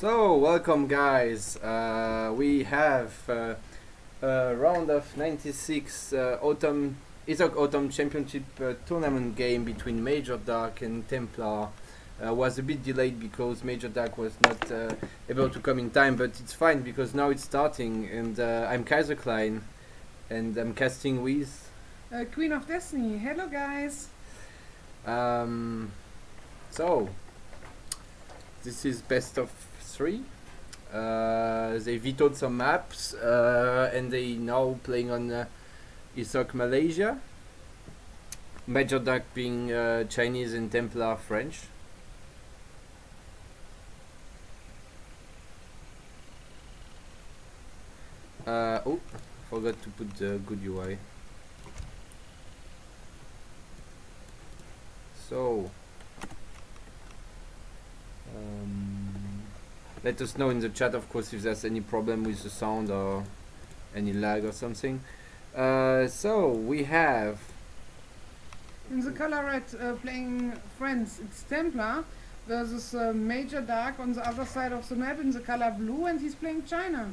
So, welcome guys. We have a round of 96 ESOC Autumn Championship tournament game between Major Dark and Templar. Was a bit delayed because Major Dark was not able to come in time, but it's fine because now it's starting, and I'm Kaiserklein and I'm casting with QueenOfdestiny. Hello guys. So this is best of 3. They vetoed some maps and they now playing on ESOC Malaysia. Major Dark being Chinese and Templar French. Oh, forgot to put the good UI. So let us know in the chat, of course, if there's any problem with the sound or any lag or something. So we have In the color red playing friends, it's Templar versus Major Dark on the other side of the map in the color blue, and he's playing China.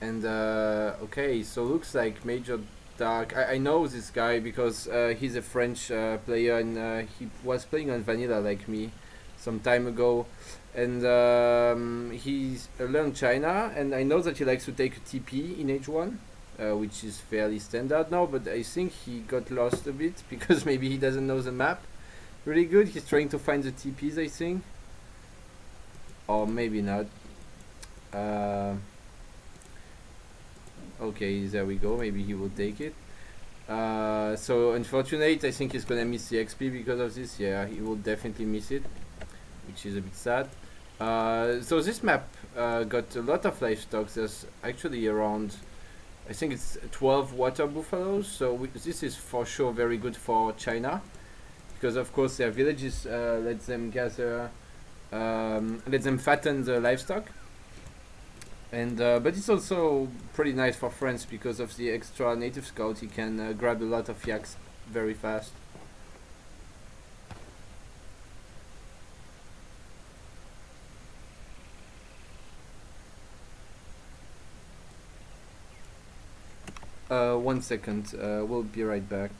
and okay, so looks like Major Dark. I know this guy because he's a French player, and he was playing on vanilla like me some time ago, and he's learned China, and I know that he likes to take a TP in H1, which is fairly standard now, but I think he got lost a bit because maybe he doesn't know the map really good. He's trying to find the TPs, I think, or maybe not. Okay, there we go, maybe he will take it. So unfortunate, I think he's gonna miss the XP because of this. Yeah, he will definitely miss it, which is a bit sad. So this map got a lot of livestock. There's actually around, I think it's 12 water buffaloes, so this is for sure very good for China, because of course their villages let them gather, let them fatten the livestock. And but it's also pretty nice for France because of the extra native scout. He can grab a lot of yaks very fast. One second, we'll be right back.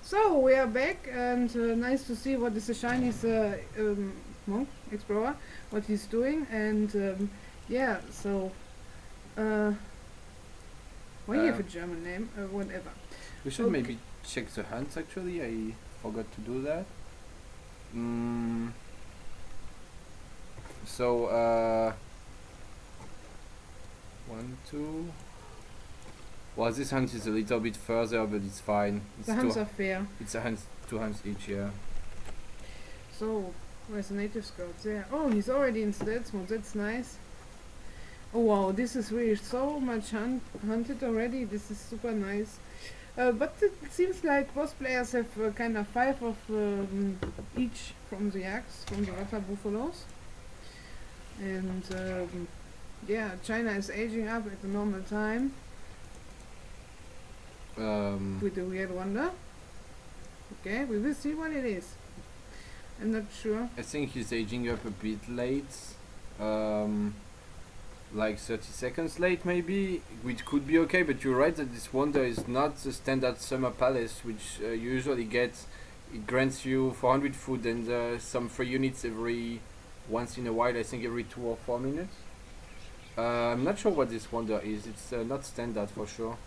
So we are back, and nice to see what is the Chinese monk explorer, what he's doing, and yeah. So why do you have a German name? Whatever. We should maybe check the hunts. Actually, I forgot to do that. So 1, 2. Well, this hunt is a little bit further, but it's fine. It's The hunts are fair. It's a hunt, 2 hunts each, yeah. So where's the native scout? There. Oh, he's already in stats mode. That's nice. Oh wow, this is really so much hunted already. This is super nice. But it seems like both players have kind of 5 of each from the yaks, from the water buffaloes. And yeah, China is aging up at the normal time. With the weird wonder. Okay, we will see what it is. I'm not sure. I think he's aging up a bit late. like 30 seconds late maybe, which could be okay, but you're right that this wonder is not the standard summer palace which you usually get. It grants you 400 food and some free units every once in a while, I think every 2 or 4 minutes. I'm not sure what this wonder is, it's not standard for sure.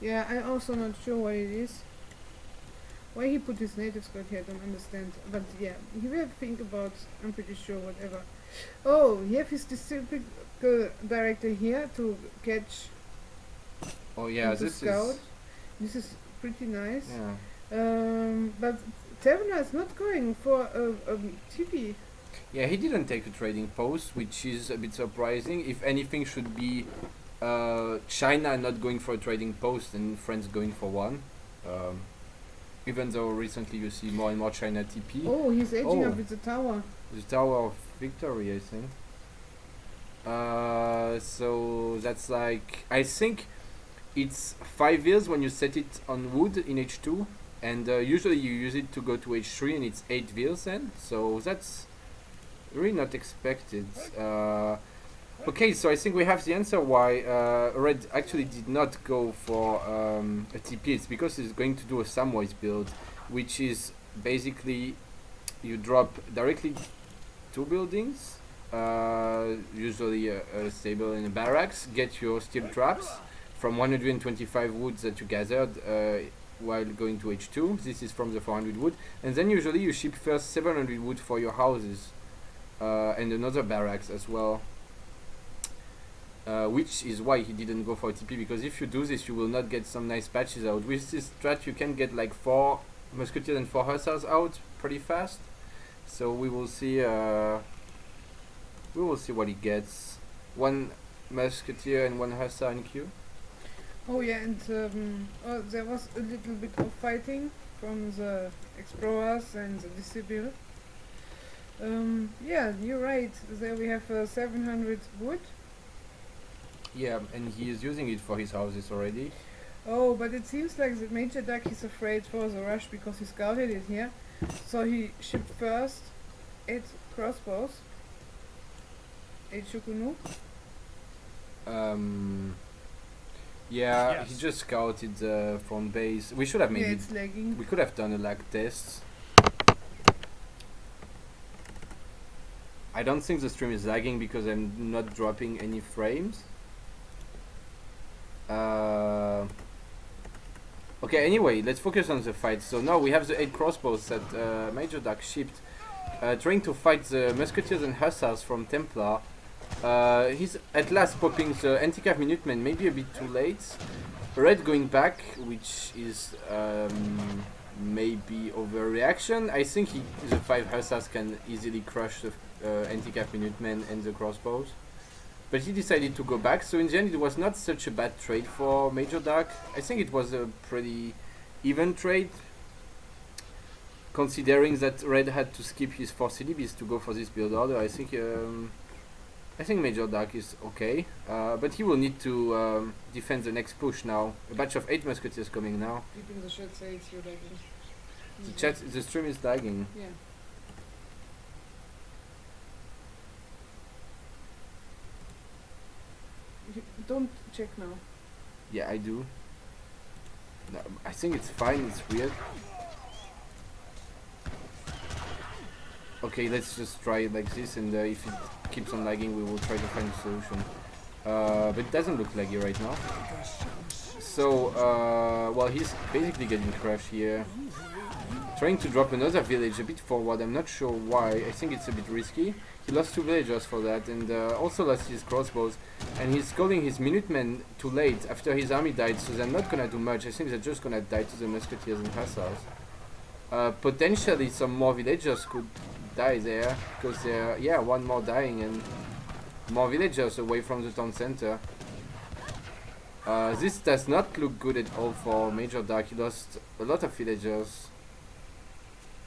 Yeah, I'm also not sure what it is. Why he put his native squad here, I don't understand. But yeah, he will think about, I'm pretty sure, whatever. Oh, he have his district director here to catch. Oh yeah, and to this scout. is... This is pretty nice. Yeah. But Taverna is not going for a TP. Yeah, he didn't take a trading post, which is a bit surprising. If anything, should be China not going for a trading post and France going for one. Even though recently you see more and more China TP. Oh, he's edging up with the tower. The Tower of Victory, I think. So that's like, I think it's 5 years when you set it on wood in H2, and usually you use it to go to H3, and it's 8 years then. So that's really not expected. Okay, so I think we have the answer why Red actually did not go for a TP. It's because he's going to do a Samwise build, which is basically you drop directly 2 buildings, usually a stable and a barracks, get your steel traps from 125 woods that you gathered while going to H2. This is from the 400 wood, and then usually you ship first 700 wood for your houses and another barracks as well. Which is why he didn't go for a TP, because if you do this you will not get some nice patches out. With this strat you can get like 4 musketeers and 4 hussars out pretty fast. So we will see what he gets. 1 musketeer and 1 hussar in queue. Oh yeah, and there was a little bit of fighting from the explorers and the disciple. Yeah, you're right. There we have 700 wood. Yeah, and he is using it for his houses already. Oh, but it seems like the Major Duck is afraid for the rush because he scouted it here. So he shipped first 8 crossbows. 8 shukunu. Yeah, Yes. he just scouted the front base. We should have Yeah, maybe... it's lagging. We could have done a lag test. I don't think the stream is lagging because I'm not dropping any frames. Okay, anyway, let's focus on the fight. So now we have the 8 crossbows that Major Duck shipped, trying to fight the musketeers and hussars from Templar. He's at last popping the anti-cav Minutemen, maybe a bit too late. Red going back, which is maybe overreaction. I think the 5 hussars can easily crush the anti-cav Minutemen and the crossbows. But he decided to go back, so in the end it was not such a bad trade for Major Duck. I think it was a pretty even trade, considering that Red had to skip his 4 CDBs to go for this build order. I think Major Duck is okay, but he will need to defend the next push now. A batch of 8 musketeers coming now. People in the chat say it's your lagging. The stream is lagging. Yeah. Don't check now. Yeah, I do. No, I think it's fine, it's weird. Okay, let's just try it like this, and if it keeps on lagging we will try to find a solution. But it doesn't look laggy right now. So, well, he's basically getting crushed here. Trying to drop another village a bit forward, I'm not sure why. I think it's a bit risky. He lost 2 villagers for that, and also lost his crossbows. And he's calling his Minutemen too late after his army died, so they're not gonna do much. I think they're just gonna die to the musketeers and hussars. Potentially some more villagers could die there, because they're, yeah, 1 more dying and more villagers away from the town center. This does not look good at all for Major Duck. He lost a lot of villagers.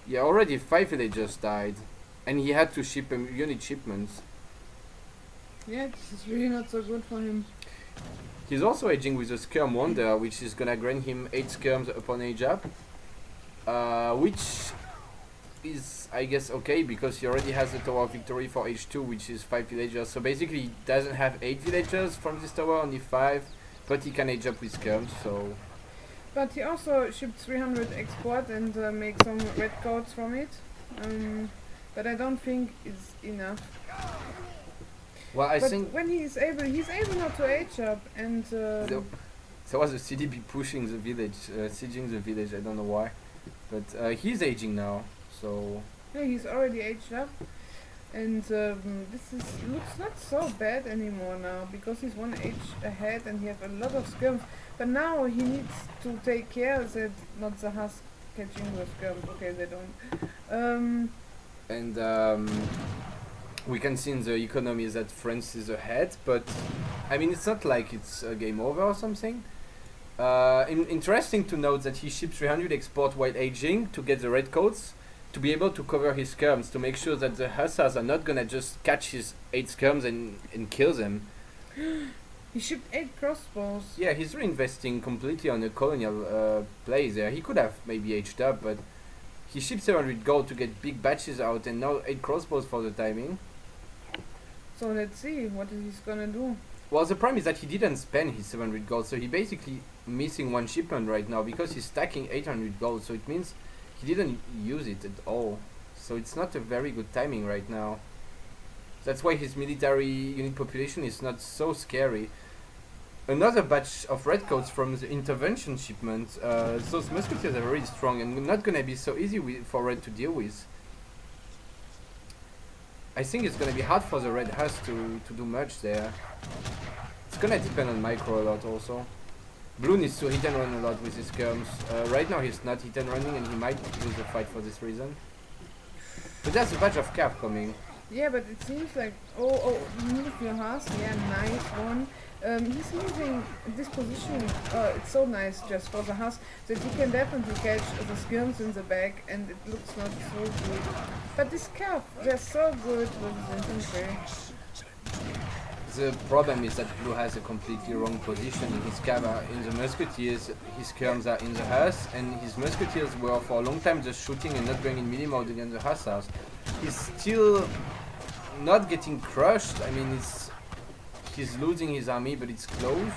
Yeah, already 5 villagers died, and he had to ship unit shipments. Yeah, this is really not so good for him. He's also edging with a Skirm Wonder, which is gonna grant him 8 skirms upon age up, which is, I guess, okay, because he already has the Tower of Victory for H2, which is 5 villagers. So basically he doesn't have 8 villagers from this tower, only 5, but he can age up with skirms, so... But he also shipped 300 export and make some red coats from it. But I don't think it's enough. Well, I but think... when he's able not to age up, and... So was the CDB pushing the village, sieging the village, I don't know why. But he's aging now, so... Yeah, he's already aged up. And this looks not so bad anymore now, because he's 1 age ahead and he has a lot of skirms. But now he needs to take care that not the husk catching the skirms. Okay, they don't. And we can see in the economy that France is ahead, but I mean, it's not like it's a game over or something. Interesting to note that he shipped 300 export while aging to get the red coats, to be able to cover his skirms, to make sure that the hussars are not gonna just catch his 8 skirms and kill them. He shipped 8 crossbows. Yeah, he's reinvesting completely on a colonial play there. He could have maybe aged up, but he shipped 700 gold to get big batches out, and now 8 crossbows for the timing. So let's see what he's gonna do. Well, the problem is that he didn't spend his 700 gold, so he's basically missing 1 shipment right now because he's stacking 800 gold, so it means he didn't use it at all. So it's not a very good timing right now. That's why his military unit population is not so scary. Another batch of redcoats from the intervention shipment. Those musketeers are very strong and not gonna be so easy for red to deal with. I think it's gonna be hard for the red husk to do much there. It's gonna depend on micro a lot also. Blue needs to hit and run a lot with his skirms. Right now he's not hit and running and he might lose the fight for this reason. But there's a batch of calf coming. Yeah, but it seems like... Oh, move your husk. Yeah, nice one. He's leaving this position. It's so nice just for the husk that he can definitely catch the skirms in the back and it looks not so good. But this calf, they're so good with the infantry. The problem is that Blue has a completely wrong position in his cover. In the musketeers, his skirms are in the husk, and his musketeers were for a long time just shooting and not going in mini mode against the hussars. He's still not getting crushed. I mean, he's losing his army, but it's close.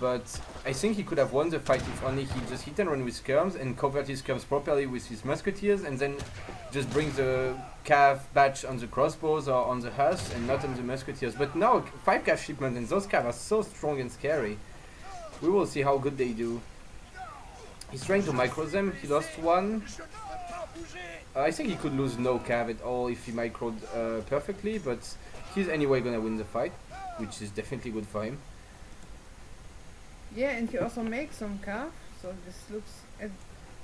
But I think he could have won the fight if only he just hit and run with skirms and covered his skirms properly with his musketeers, and then just bring the cav batch on the crossbows or on the husk and not on the musketeers. But now 5 cav shipment and those cav are so strong and scary. We will see how good they do. He's trying to micro them. He lost 1. I think he could lose no cav at all if he microed perfectly, but he's anyway gonna win the fight, which is definitely good for him. Yeah, and he also makes some calf, so this looks...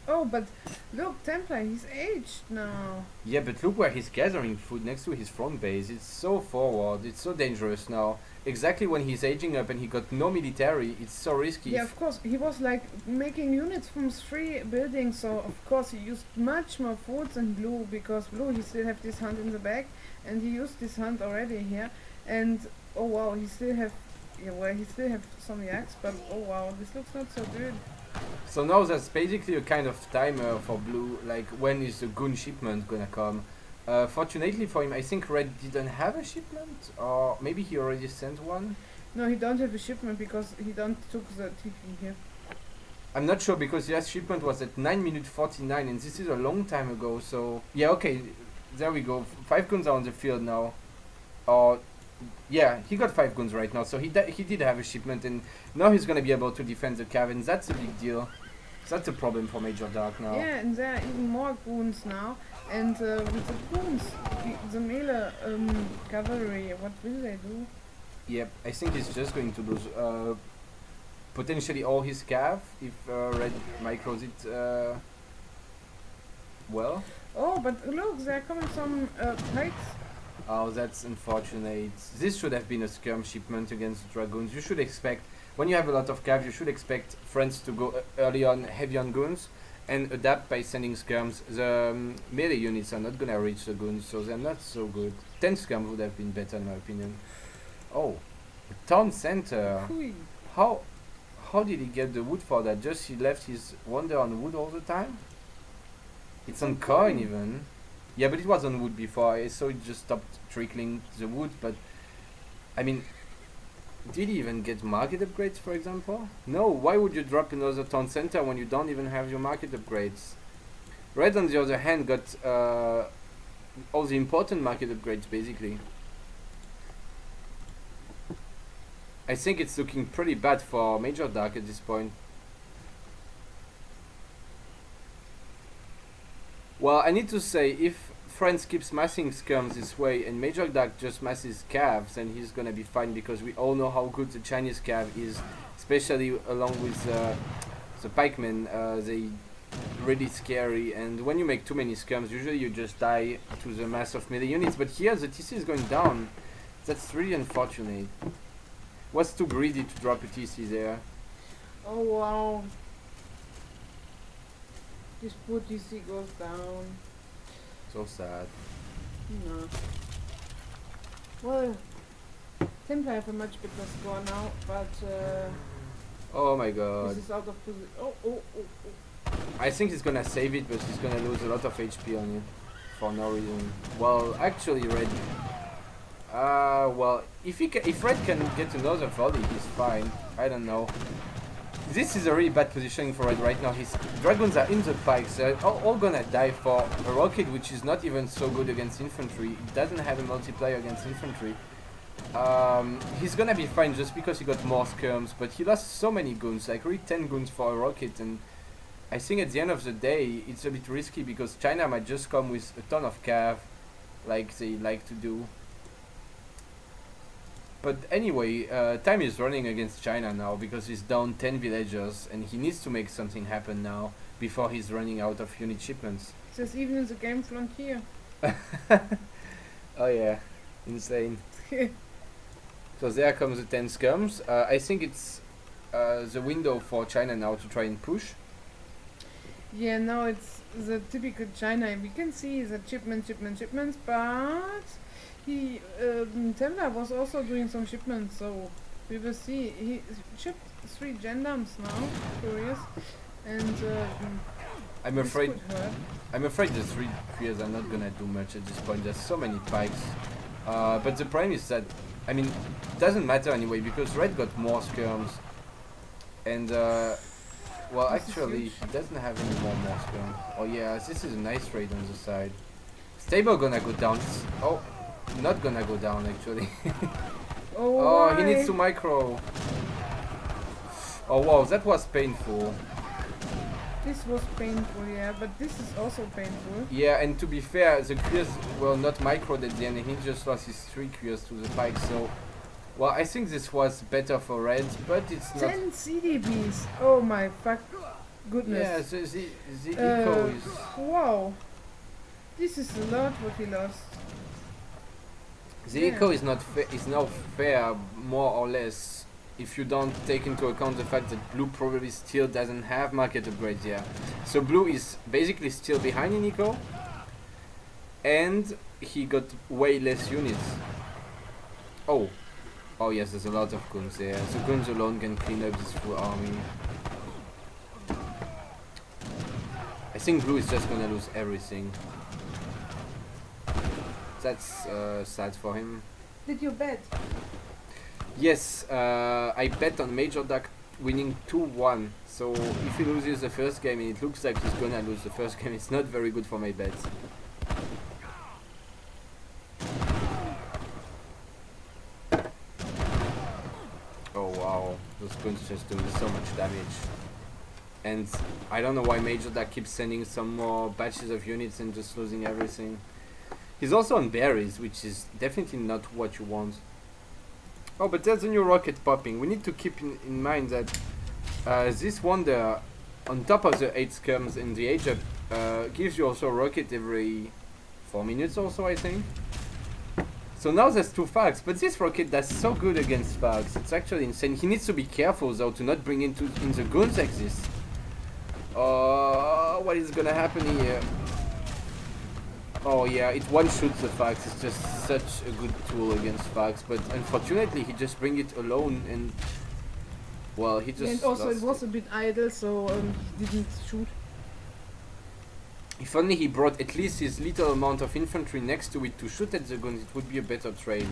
Oh, but look, Templar, he's aged now. Yeah, but look where he's gathering food, next to his front base. It's so forward, it's so dangerous now. Exactly when he's aging up and he got no military, it's so risky. Yeah, of course, he was like making units from 3 buildings, so of course he used much more food than Blue, because Blue, he still have this hunt in the back, and he used this hunt already here, and oh wow, he still have... Yeah, well, he still have some yaks, but oh wow, this looks not so good. So now that's basically a kind of timer for Blue, like when is the goon shipment gonna come. Fortunately for him, I think Red didn't have a shipment, or maybe he already sent one? No, he don't have a shipment because he don't took the TP here. I'm not sure because the last shipment was at 9 minutes 49 and this is a long time ago, so... Yeah, okay, there we go, 5 guns are on the field now. Yeah, he got 5 guns right now, so he did have a shipment, and now he's gonna be able to defend the cav, and that's a big deal. That's a problem for Major Dark now. Yeah, and there are even more goons now, and with the goons, the melee cavalry, what will they do? Yep, I think he's just going to lose potentially all his cav if Red micros it well. Oh, but look, there are coming some pikes. Oh, that's unfortunate. This should have been a skirm shipment against the dragoons. You should expect, when you have a lot of cav, you should expect friends to go early on, heavy on goons, and adapt by sending skirms. The melee units are not gonna reach the goons, so they're not so good. 10 skirms would have been better in my opinion. Oh, town center. How did he get the wood for that? Just he left his wonder on wood all the time? It's on coin even. Yeah, but it was on wood before. I saw it just stopped trickling the wood, but I mean, did he even get market upgrades, for example? No, why would you drop another town center when you don't even have your market upgrades? Red, on the other hand, got all the important market upgrades, basically. I think it's looking pretty bad for Major Dark at this point. Well, I need to say, if France keeps massing skirms this way and Major Dark just masses calves, then he's gonna be fine, because we all know how good the Chinese cav is, especially along with the pikemen. They really scary, and when you make too many skirms, usually you just die to the mass of melee units. But here the TC is going down. That's really unfortunate. Was too greedy to drop a TC there. Oh wow. This poor TC goes down. So sad. No. Well, Templar have a much better score now, but oh my god. this is out of position. Oh. I think he's gonna save it, but he's gonna lose a lot of HP on it for no reason. Well, actually, Red. Well, if Red can get another volley, he's fine. I don't know. This is a really bad positioning for Red right now. His dragons are in the pikes. They're all gonna die for a rocket, which is not even so good against infantry. It doesn't have a multiplier against infantry. He's gonna be fine just because he got more skirms, but he lost so many goons, like really 10 goons for a rocket, and I think at the end of the day it's a bit risky because China might just come with a ton of cav, like they like to do. But anyway, time is running against China now because he's down 10 villagers and he needs to make something happen now before he's running out of unit shipments. There's even in the game Frontier. Oh yeah, insane. So there comes the 10 skirms. I think it's the window for China now to try and push. Yeah, now it's the typical China. We can see the shipments, but he Templar was also doing some shipments, so we will see. He shipped 3 gendarmes now, curious, and I'm afraid the 3 couriers are not gonna do much at this point. There's so many pikes, but the problem is that, I mean, it doesn't matter anyway because Red got more skirms, and well, actually he doesn't have any more skirms. Oh yeah, this is a nice raid on the side. Stable gonna go down. Oh, not gonna go down actually. Oh, he needs to micro. Oh wow, that was painful. This was painful, yeah, but this is also painful. Yeah, and to be fair, the queers were not microed at the end, and he just lost his 3 queers to the pike, so... Well, I think this was better for Red, but it's not... 10 CDBs! Oh my fuck goodness. Yeah, the eco is... Wow! This is a lot what he lost. The eco is not is now fair, more or less, if you don't take into account the fact that Blue probably still doesn't have market upgrades yet. So Blue is basically still behind in eco, and he got way less units. Oh yes, there's a lot of goons there. So goons alone can clean up this full army. I think Blue is just gonna lose everything. That's sad for him. Did you bet? Yes, I bet on Major Duck winning 2-1. So if he loses the first game, and it looks like he's gonna lose the first game, it's not very good for my bets. Oh wow, those guns just doing so much damage. And I don't know why Major Duck keeps sending some more batches of units and just losing everything. He's also on berries, which is definitely not what you want. Oh, but there's a new rocket popping. We need to keep in mind that this wonder, on top of the 8 skirms in the age up, gives you also a rocket every 4 minutes or so, I think. So now there's 2 Farcs, but this rocket does so good against Farcs. It's actually insane. He needs to be careful though to not bring in the goons like this. What is gonna happen here? Oh yeah, it one-shoots the Farcs. It's just such a good tool against Farcs, but unfortunately he just brings it alone, and well, he just and also lost it was a bit idle, so he didn't shoot. If only he brought at least his little amount of infantry next to it to shoot at the guns, it would be a better trade.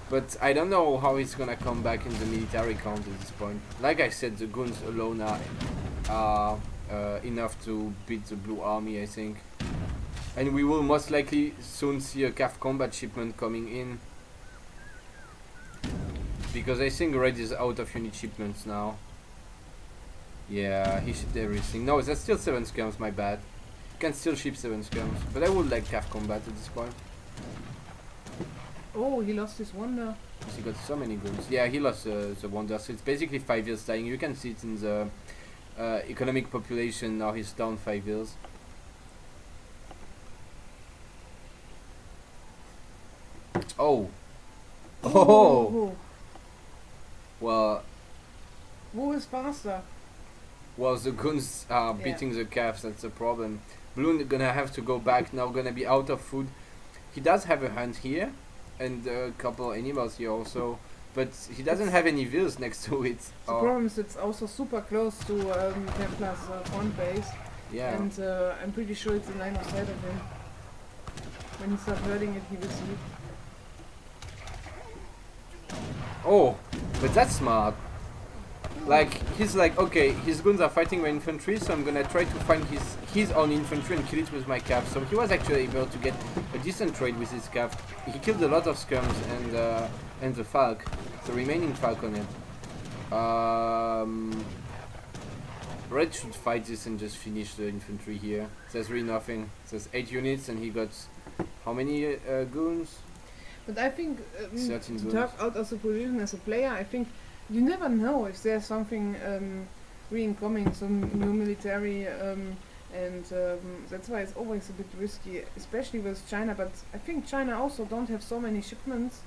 But I don't know how he's gonna come back in the military count at this point. Like I said, the guns alone are enough to beat the blue army, I think. And we will most likely soon see a CAF combat shipment coming in. Because I think red is out of unit shipments now. Yeah, he shipped everything. No, that's still 7 skirms, my bad. You can still ship 7 skirms. But I would like CAF combat at this point. Oh, he lost his wonder. He got so many guns. Yeah, he lost the wonder. So it's basically 5 years dying. You can see it in the economic population. Now he's down 5 years. Oh. Oh. Well. Who is faster? Well, the guns are beating the calves. That's the problem. Blue gonna have to go back now. Gonna be out of food. He does have a hunt here, and a couple animals here also, but he doesn't have any vills next to it. The problem is it's also super close to Templar's front base. Yeah. And I'm pretty sure it's in line of sight of him. When he starts hurting it, he will see it. Oh, but that's smart. Like, he's like, okay, his guns are fighting my infantry, so I'm gonna try to find his own infantry and kill it with my cav. So he was actually able to get a decent trade with his cav. He killed a lot of skirms and the falc, the remaining falc on it. Red should fight this and just finish the infantry here. There's really nothing. There's 8 units and he got how many goons? But I think to talk out of the position as a player, I think you never know if there's something re-incoming, some new military, and that's why it's always a bit risky, especially with China. But I think China also don't have so many shipments.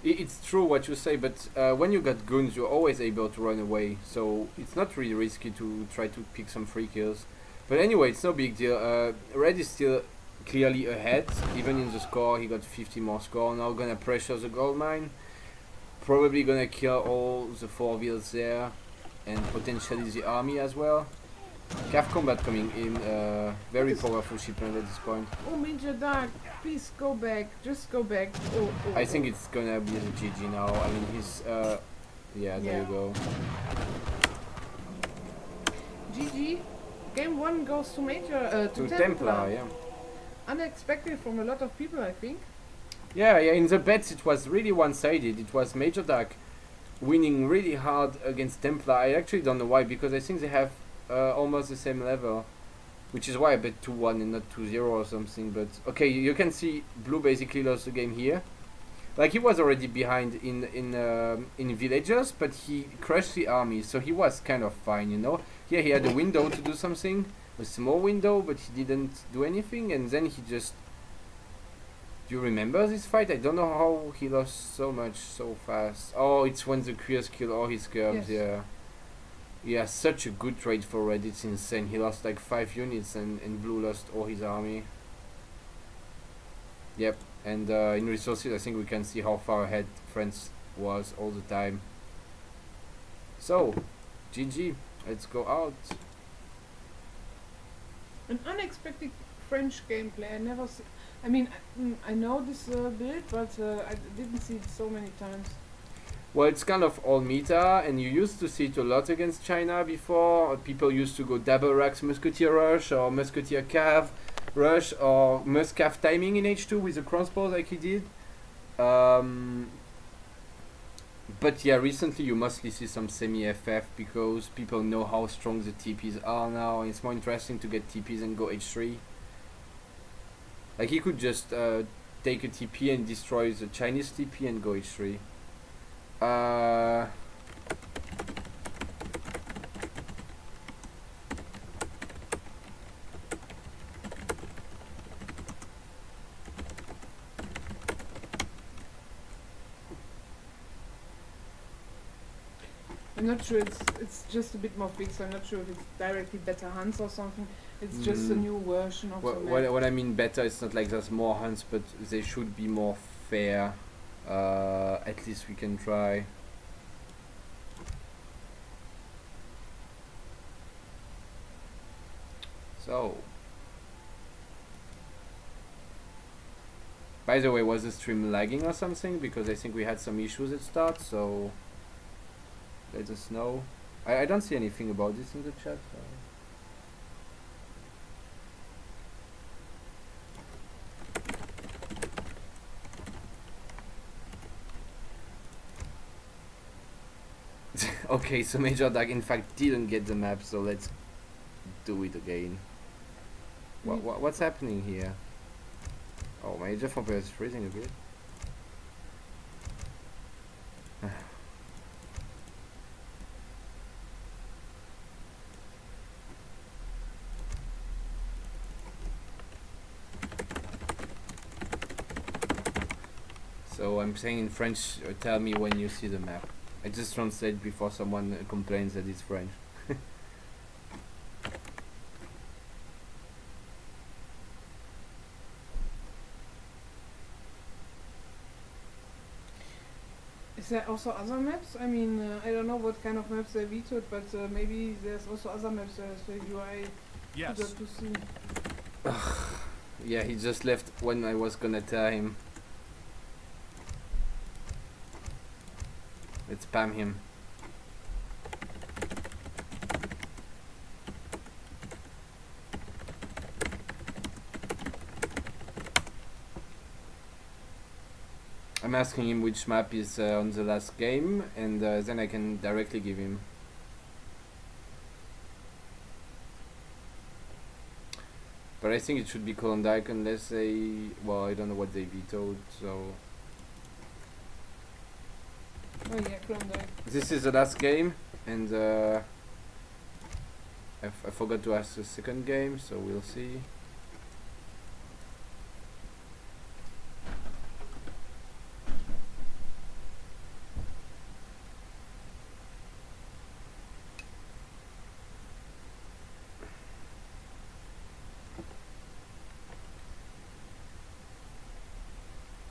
It's true what you say, but when you got guns, you're always able to run away, so it's not really risky to try to pick some free kills. But anyway, it's no big deal. Red is still clearly ahead, even in the score. He got 50 more score. Now gonna pressure the gold mine. Probably gonna kill all the 4 wheels there, and potentially the army as well. Cav combat coming in, very powerful shipment at this point. Oh, Major Dark, please go back, just go back. Oh, I think it's gonna be the GG now. I mean, he's, yeah, there you go. GG. Game 1 goes to Major, to Templar. Yeah. Unexpected from a lot of people, I think. Yeah, in the bets it was really one-sided. It was Major Dark winning really hard against Templar. I actually don't know why, because I think they have almost the same level, which is why I bet 2-1 and not 2-0 or something. But okay, you can see Blue basically lost the game here. Like, he was already behind in villagers, but he crushed the army, so he was kind of fine, you know. Here he had a window to do something, a small window, but he didn't do anything, and then he just... Do you remember this fight? I don't know how he lost so much so fast. Oh, it's when the Queers killed all his skirms, yeah. Yeah, such a good trade for Red, it's insane. He lost like 5 units and Blue lost all his army. Yep, and in resources I think we can see how far ahead France was all the time. So, GG, let's go out. An unexpected French gameplay. I never see. I mean, I know this build, but I didn't see it so many times. Well, it's kind of all meta, and you used to see it a lot against China before. People used to go double racks Musketeer Rush, or Musketeer Cav Rush, or Muscav timing in H2 with the crossbows like he did. But yeah, recently you mostly see some semi-FF because people know how strong the TPs are now, and it's more interesting to get TPs and go H3. Like, he could just take a TP and destroy the Chinese TP and go H3. I'm not sure, it's just a bit more fixed. I'm not sure if it's directly better hunts or something. It's just a new version of the map. What I mean better, it's not like there's more hunts, but they should be more fair. At least we can try. So, by the way, was the stream lagging or something? Because I think we had some issues at start, so let us know. I don't see anything about this in the chat. Okay, so Major Dark in fact didn't get the map, so let's do it again. What's happening here? Oh, Major Vampire is freezing a bit. So I'm saying in French, tell me when you see the map. I just translate before someone complains that it's French. Is there also other maps? I mean, I don't know what kind of maps they vetoed, but maybe there's also other maps as the UI Yes. to see. Yeah, he just left when I was gonna tell him. Let's spam him. I'm asking him which map is on the last game, and then I can directly give him. But I think it should be Klondike unless they... well, I don't know what they vetoed, so... Oh yeah, Klondike. This is the last game, and I forgot to ask the second game, so we'll see.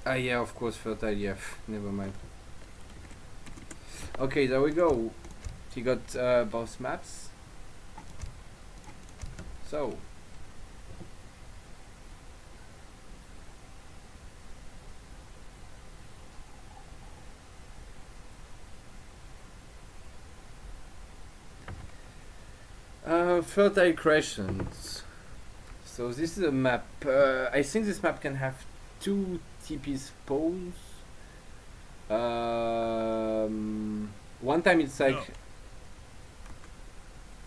Ah yeah, of course, fertile, yeah, never mind. Okay, there we go. He got both maps. So. Fertile Crescent. So this is a map. I think this map can have 2 TP spawns. One time it's like...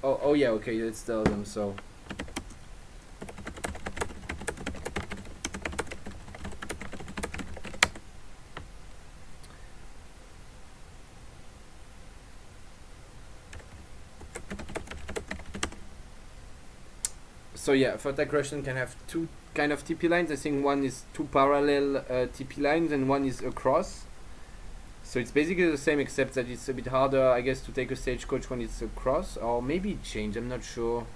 No. Oh yeah, okay, let's tell them, so... So yeah, Fertile Crescent can have 2 kind of TP lines. I think one is 2 parallel TP lines and one is across. So it's basically the same, except that it's a bit harder, I guess, to take a stagecoach when it's across, or maybe it changed, I'm not sure.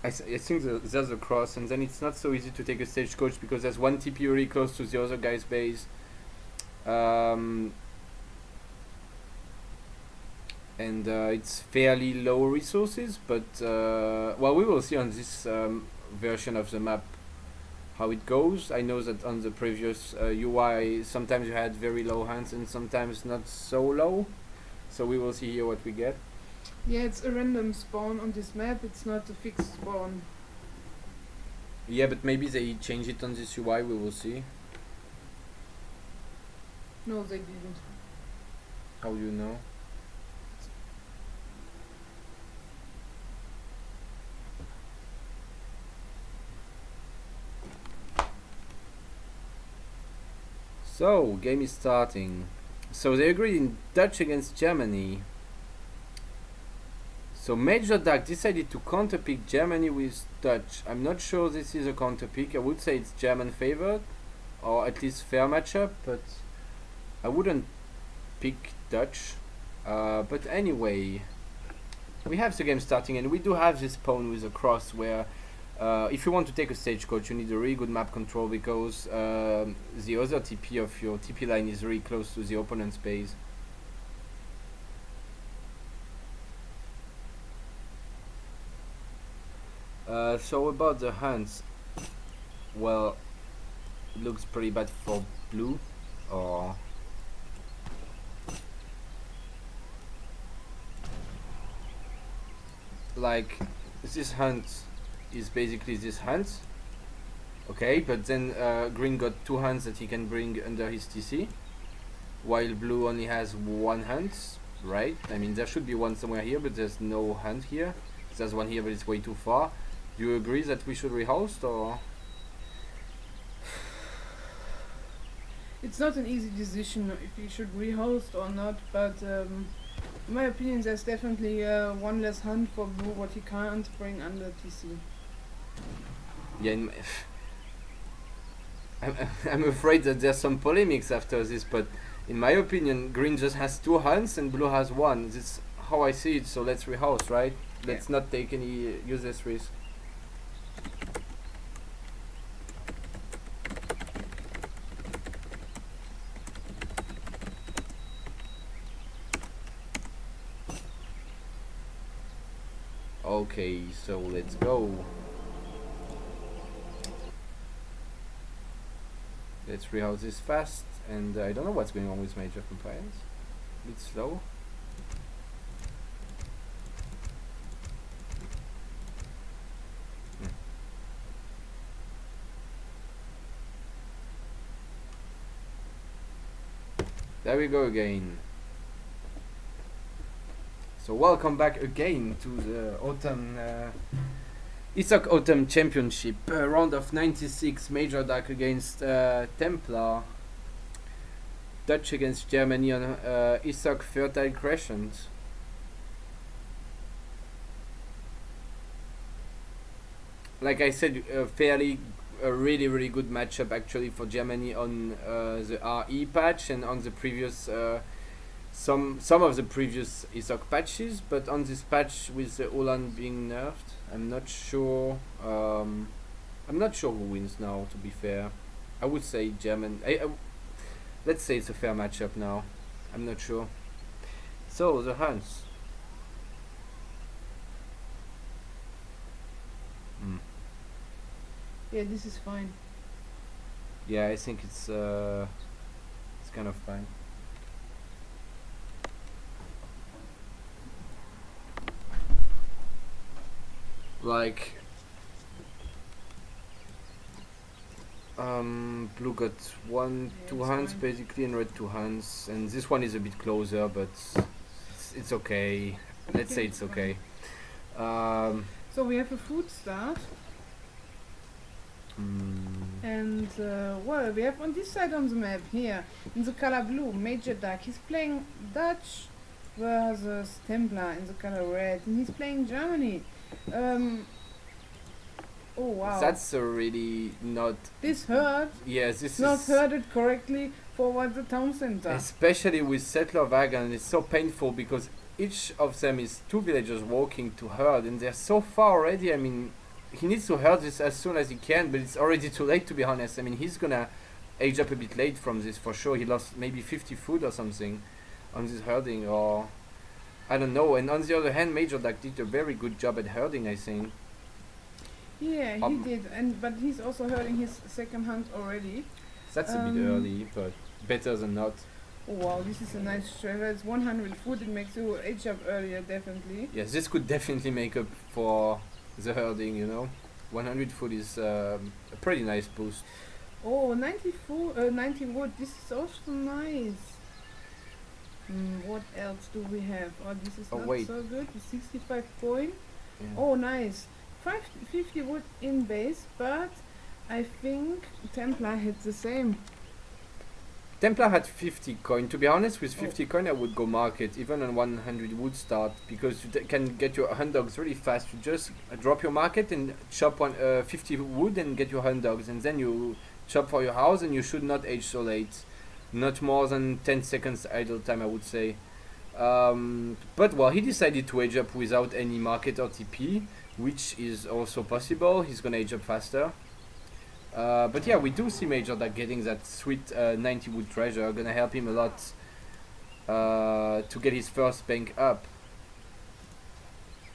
I think there's a cross, and then it's not so easy to take a stagecoach because there's one TP really close to the other guy's base. And it's fairly low resources, but well, we will see on this version of the map how it goes. I know that on the previous UI sometimes you had very low hands and sometimes not so low, so we will see here what we get. Yeah, it's a random spawn on this map, it's not a fixed spawn. Yeah, but maybe they change it on this UI, we will see. No, they didn't. How do you know? So, game is starting. So they agreed in Dutch against Germany. So Major Dark decided to counterpick Germany with Dutch. I'm not sure this is a counterpick. I would say it's German favored, or at least fair matchup, but I wouldn't pick Dutch. But anyway, we have the game starting, and we do have this pawn with a cross where if you want to take a stagecoach, you need a really good map control because the other TP of your TP line is really close to the opponent's base. So about the hunts, well, it looks pretty bad for blue, or like this hunt is basically this hunt, okay, but then green got 2 hunts that he can bring under his TC, while blue only has 1 hunt, right? I mean, there should be one somewhere here, but there's no hunt here. There's one here, but it's way too far. Do you agree that we should rehost, or? It's not an easy decision if you should rehost or not, but in my opinion there's definitely one less hunt for blue what he can't bring under TC. Yeah, I'm afraid that there's some polemics after this, but in my opinion, green just has 2 hunts and blue has 1. This is how I see it, so let's rehouse, right? Let's not take any useless risk. Okay, so let's go. Let's rehouse this fast, and I don't know what's going on with major compliance. A bit slow. There we go again. So welcome back again to the autumn ESOC Autumn Championship, round of 96, Major Dark against Templar, Dutch against Germany on ESOC Fertile Crescent. Like I said, a really good matchup actually for Germany on the RE patch and on the previous some of the previous ESOC patches, but on this patch with the Ulan being nerfed, I'm not sure who wins now, to be fair. I would say German. Let's say it's a fair matchup now. I'm not sure. So the Huns. Yeah, this is fine. Yeah, I think it's kind of fine. Like blue got 2 hands basically, and red 2 hands, and this one is a bit closer, but it's okay. Let's say it's okay. So we have a food start, and well, we have on this side on the map here in the color blue, Major Dark. He's playing Dutch versus Templar in the color red, and he's playing Germany. Oh wow, that's a really not. This hurt. Yes, this not is herded correctly forward the town center. Especially with settler wagon, it's so painful because each of them is 2 villagers walking to herd, and they're so far already. I mean, he needs to herd this as soon as he can, but it's already too late, to be honest. I mean, he's gonna age up a bit late from this for sure. He lost maybe 50 food or something on this herding, or I don't know. And on the other hand, Major Dark did a very good job at herding, I think. Yeah, he did, but he's also herding his second hunt already. That's a bit early, but better than not. Oh wow, this is a nice trailer. It's 100 food. It makes you age up earlier, definitely. Yes, this could definitely make up for the herding, you know. 100 food is a pretty nice boost. Oh, 90 wood. This is also nice. What else do we have? Oh, this is not so good. 65 coin. Yeah. Oh, nice. 50 wood in base, but I think Templar had the same. Templar had 50 coin. To be honest, with 50 coin I would go market, even on 100 wood start, because you can get your hunt dogs really fast. You just drop your market and chop 50 wood and get your hunt dogs, and then you chop for your house, and you should not age so late. Not more than 10 seconds idle time, I would say. But well, he decided to age up without any market or TP, which is also possible. He's gonna age up faster. But yeah, we do see Major Dark getting that sweet 90 wood treasure, gonna help him a lot to get his first bank up.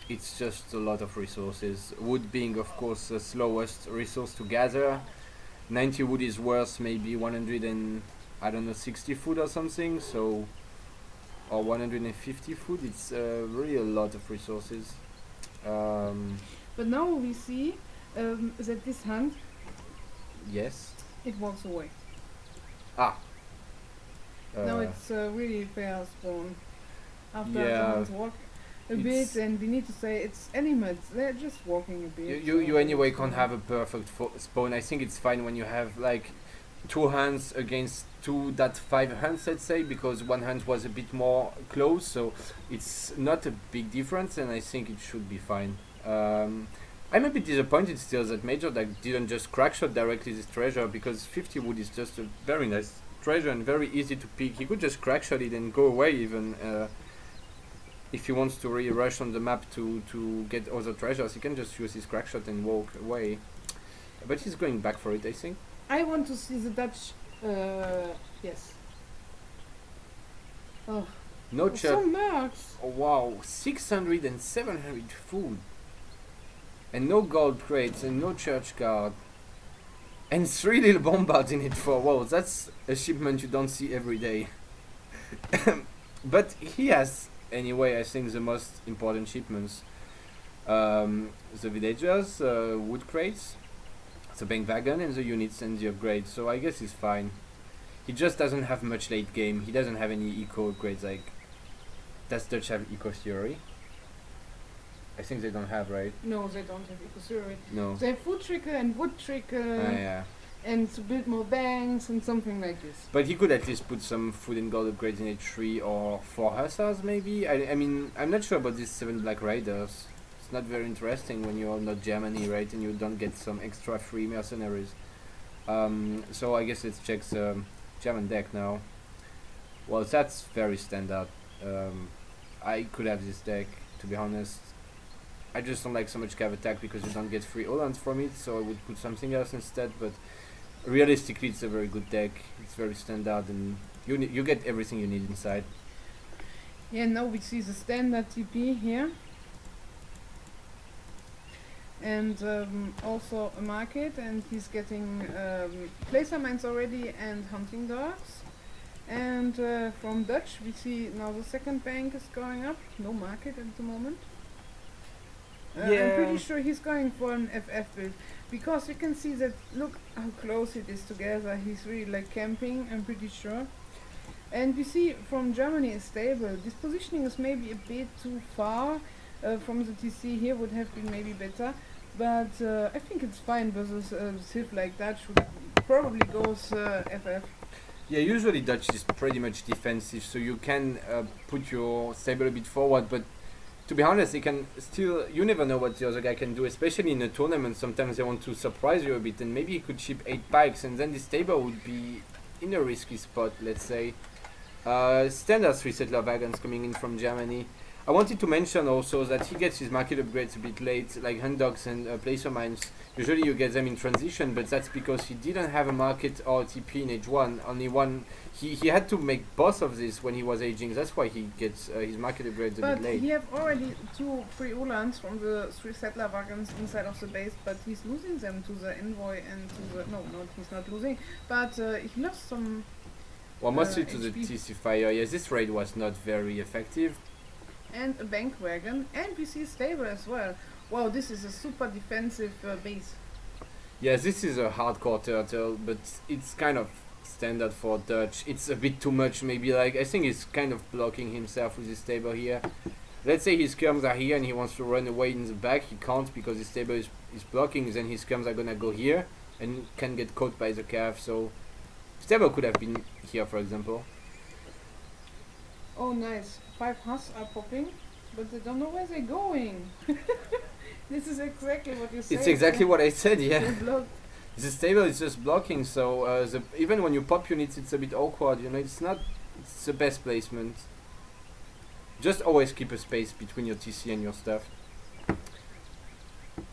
it's just a lot of resources. Wood being, of course, the slowest resource to gather. 90 wood is worth maybe 100 and I don't know 60 food or something. So, or 150 food. It's really a lot of resources. But now we see that this hunt, Yes. it walks away. Ah. Now it's really fair spawn. After the Yeah, hunt's walk a bit, and we need to say it's animals. They're just walking a bit. you so anyway it's can't fine. have a perfect spawn. I think it's fine when you have like 2 hunts against 2.5 hunts, let's say, because one hunt was a bit more close, so it's not a big difference, and I think it should be fine. I'm a bit disappointed still that Major Deck didn't just crackshot directly this treasure, because 50 wood is just a very nice treasure and very easy to pick. He could just crackshot it and go away even. If he wants to really rush on the map to get other treasures, he can just use his crackshot and walk away. But he's going back for it, I think. I want to see the Dutch. Yes. Oh, No so church. much. Oh, wow, 600 and 700 food. And no gold crates and no church guard. And 3 little bombards in it for, wow, that's a shipment you don't see every day. But he has, anyway, I think the most important shipments. The villagers, wood crates, the bank wagon and the units and the upgrades, so I guess he's fine. He just doesn't have much late game. He doesn't have any eco upgrades. Like, does Dutch have eco theory? I think they don't have, right? No, they don't have eco theory. No. They have food tricker and wood tricker, Yeah. and to build more banks and something like this. But he could at least put some food and gold upgrades in H3 or 4 hussars maybe. I mean, I'm not sure about these 7 black raiders. It's not very interesting when you're not Germany, right? And you don't get some extra free mercenaries. So I guess let's check the German deck now. Well, that's very standard. I could have this deck, to be honest. I just don't like so much cav attack because you don't get free Olans from it, so I would put something else instead. But realistically, it's a very good deck. It's very standard, and you get everything you need inside. Yeah, now we see the standard TP here. And also a market, and he's getting placer mines already and hunting dogs. And from Dutch we see now the second bank is going up. No market at the moment. I'm pretty sure he's going for an FF build, because you can see that, look how close it is together. He's really like camping, I'm pretty sure. And we see from Germany is stable. This positioning is maybe a bit too far from the TC here, would have been maybe better. But I think it's fine versus Civ like Dutch, who probably goes FF. Yeah, usually Dutch is pretty much defensive, so you can put your stable a bit forward, but to be honest, they can still, you never know what the other guy can do, especially in a tournament. Sometimes they want to surprise you a bit, and maybe he could ship 8 pikes, and then this table would be in a risky spot, let's say. Standard 3 settler wagons coming in from Germany. I wanted to mention also that he gets his market upgrades a bit late, like hand dogs and placer mines. Usually you get them in transition, but that's because he didn't have a market or a TP in H1, only one. He had to make both of this when he was aging, that's why he gets his market upgrades a bit late. But he have already 2 free Ulans from the 3 settler wagons inside of the base, but he's losing them to the envoy and to the, no, he's not losing, but he lost some Well, mostly to HP. the TC fire. Yes, this raid was not very effective. And a bank wagon, and we see stable as well. Wow, this is a super defensive base. Yes, this is a hardcore turtle, but it's kind of standard for Dutch. It's a bit too much, maybe. Like, I think he's kind of blocking himself with his table here. Let's say his skirms are here and he wants to run away in the back. He can't because his table is blocking. Then his skirms are gonna go here and can get caught by the calf. So his table could have been here, for example. Oh, nice. 5 husks are popping, but they don't know where they're going. This is exactly what you said. It's exactly what I said, yeah. They blocked. This table is just blocking, so even when you pop units, it's a bit awkward, you know, it's the best placement. Just always keep a space between your TC and your stuff.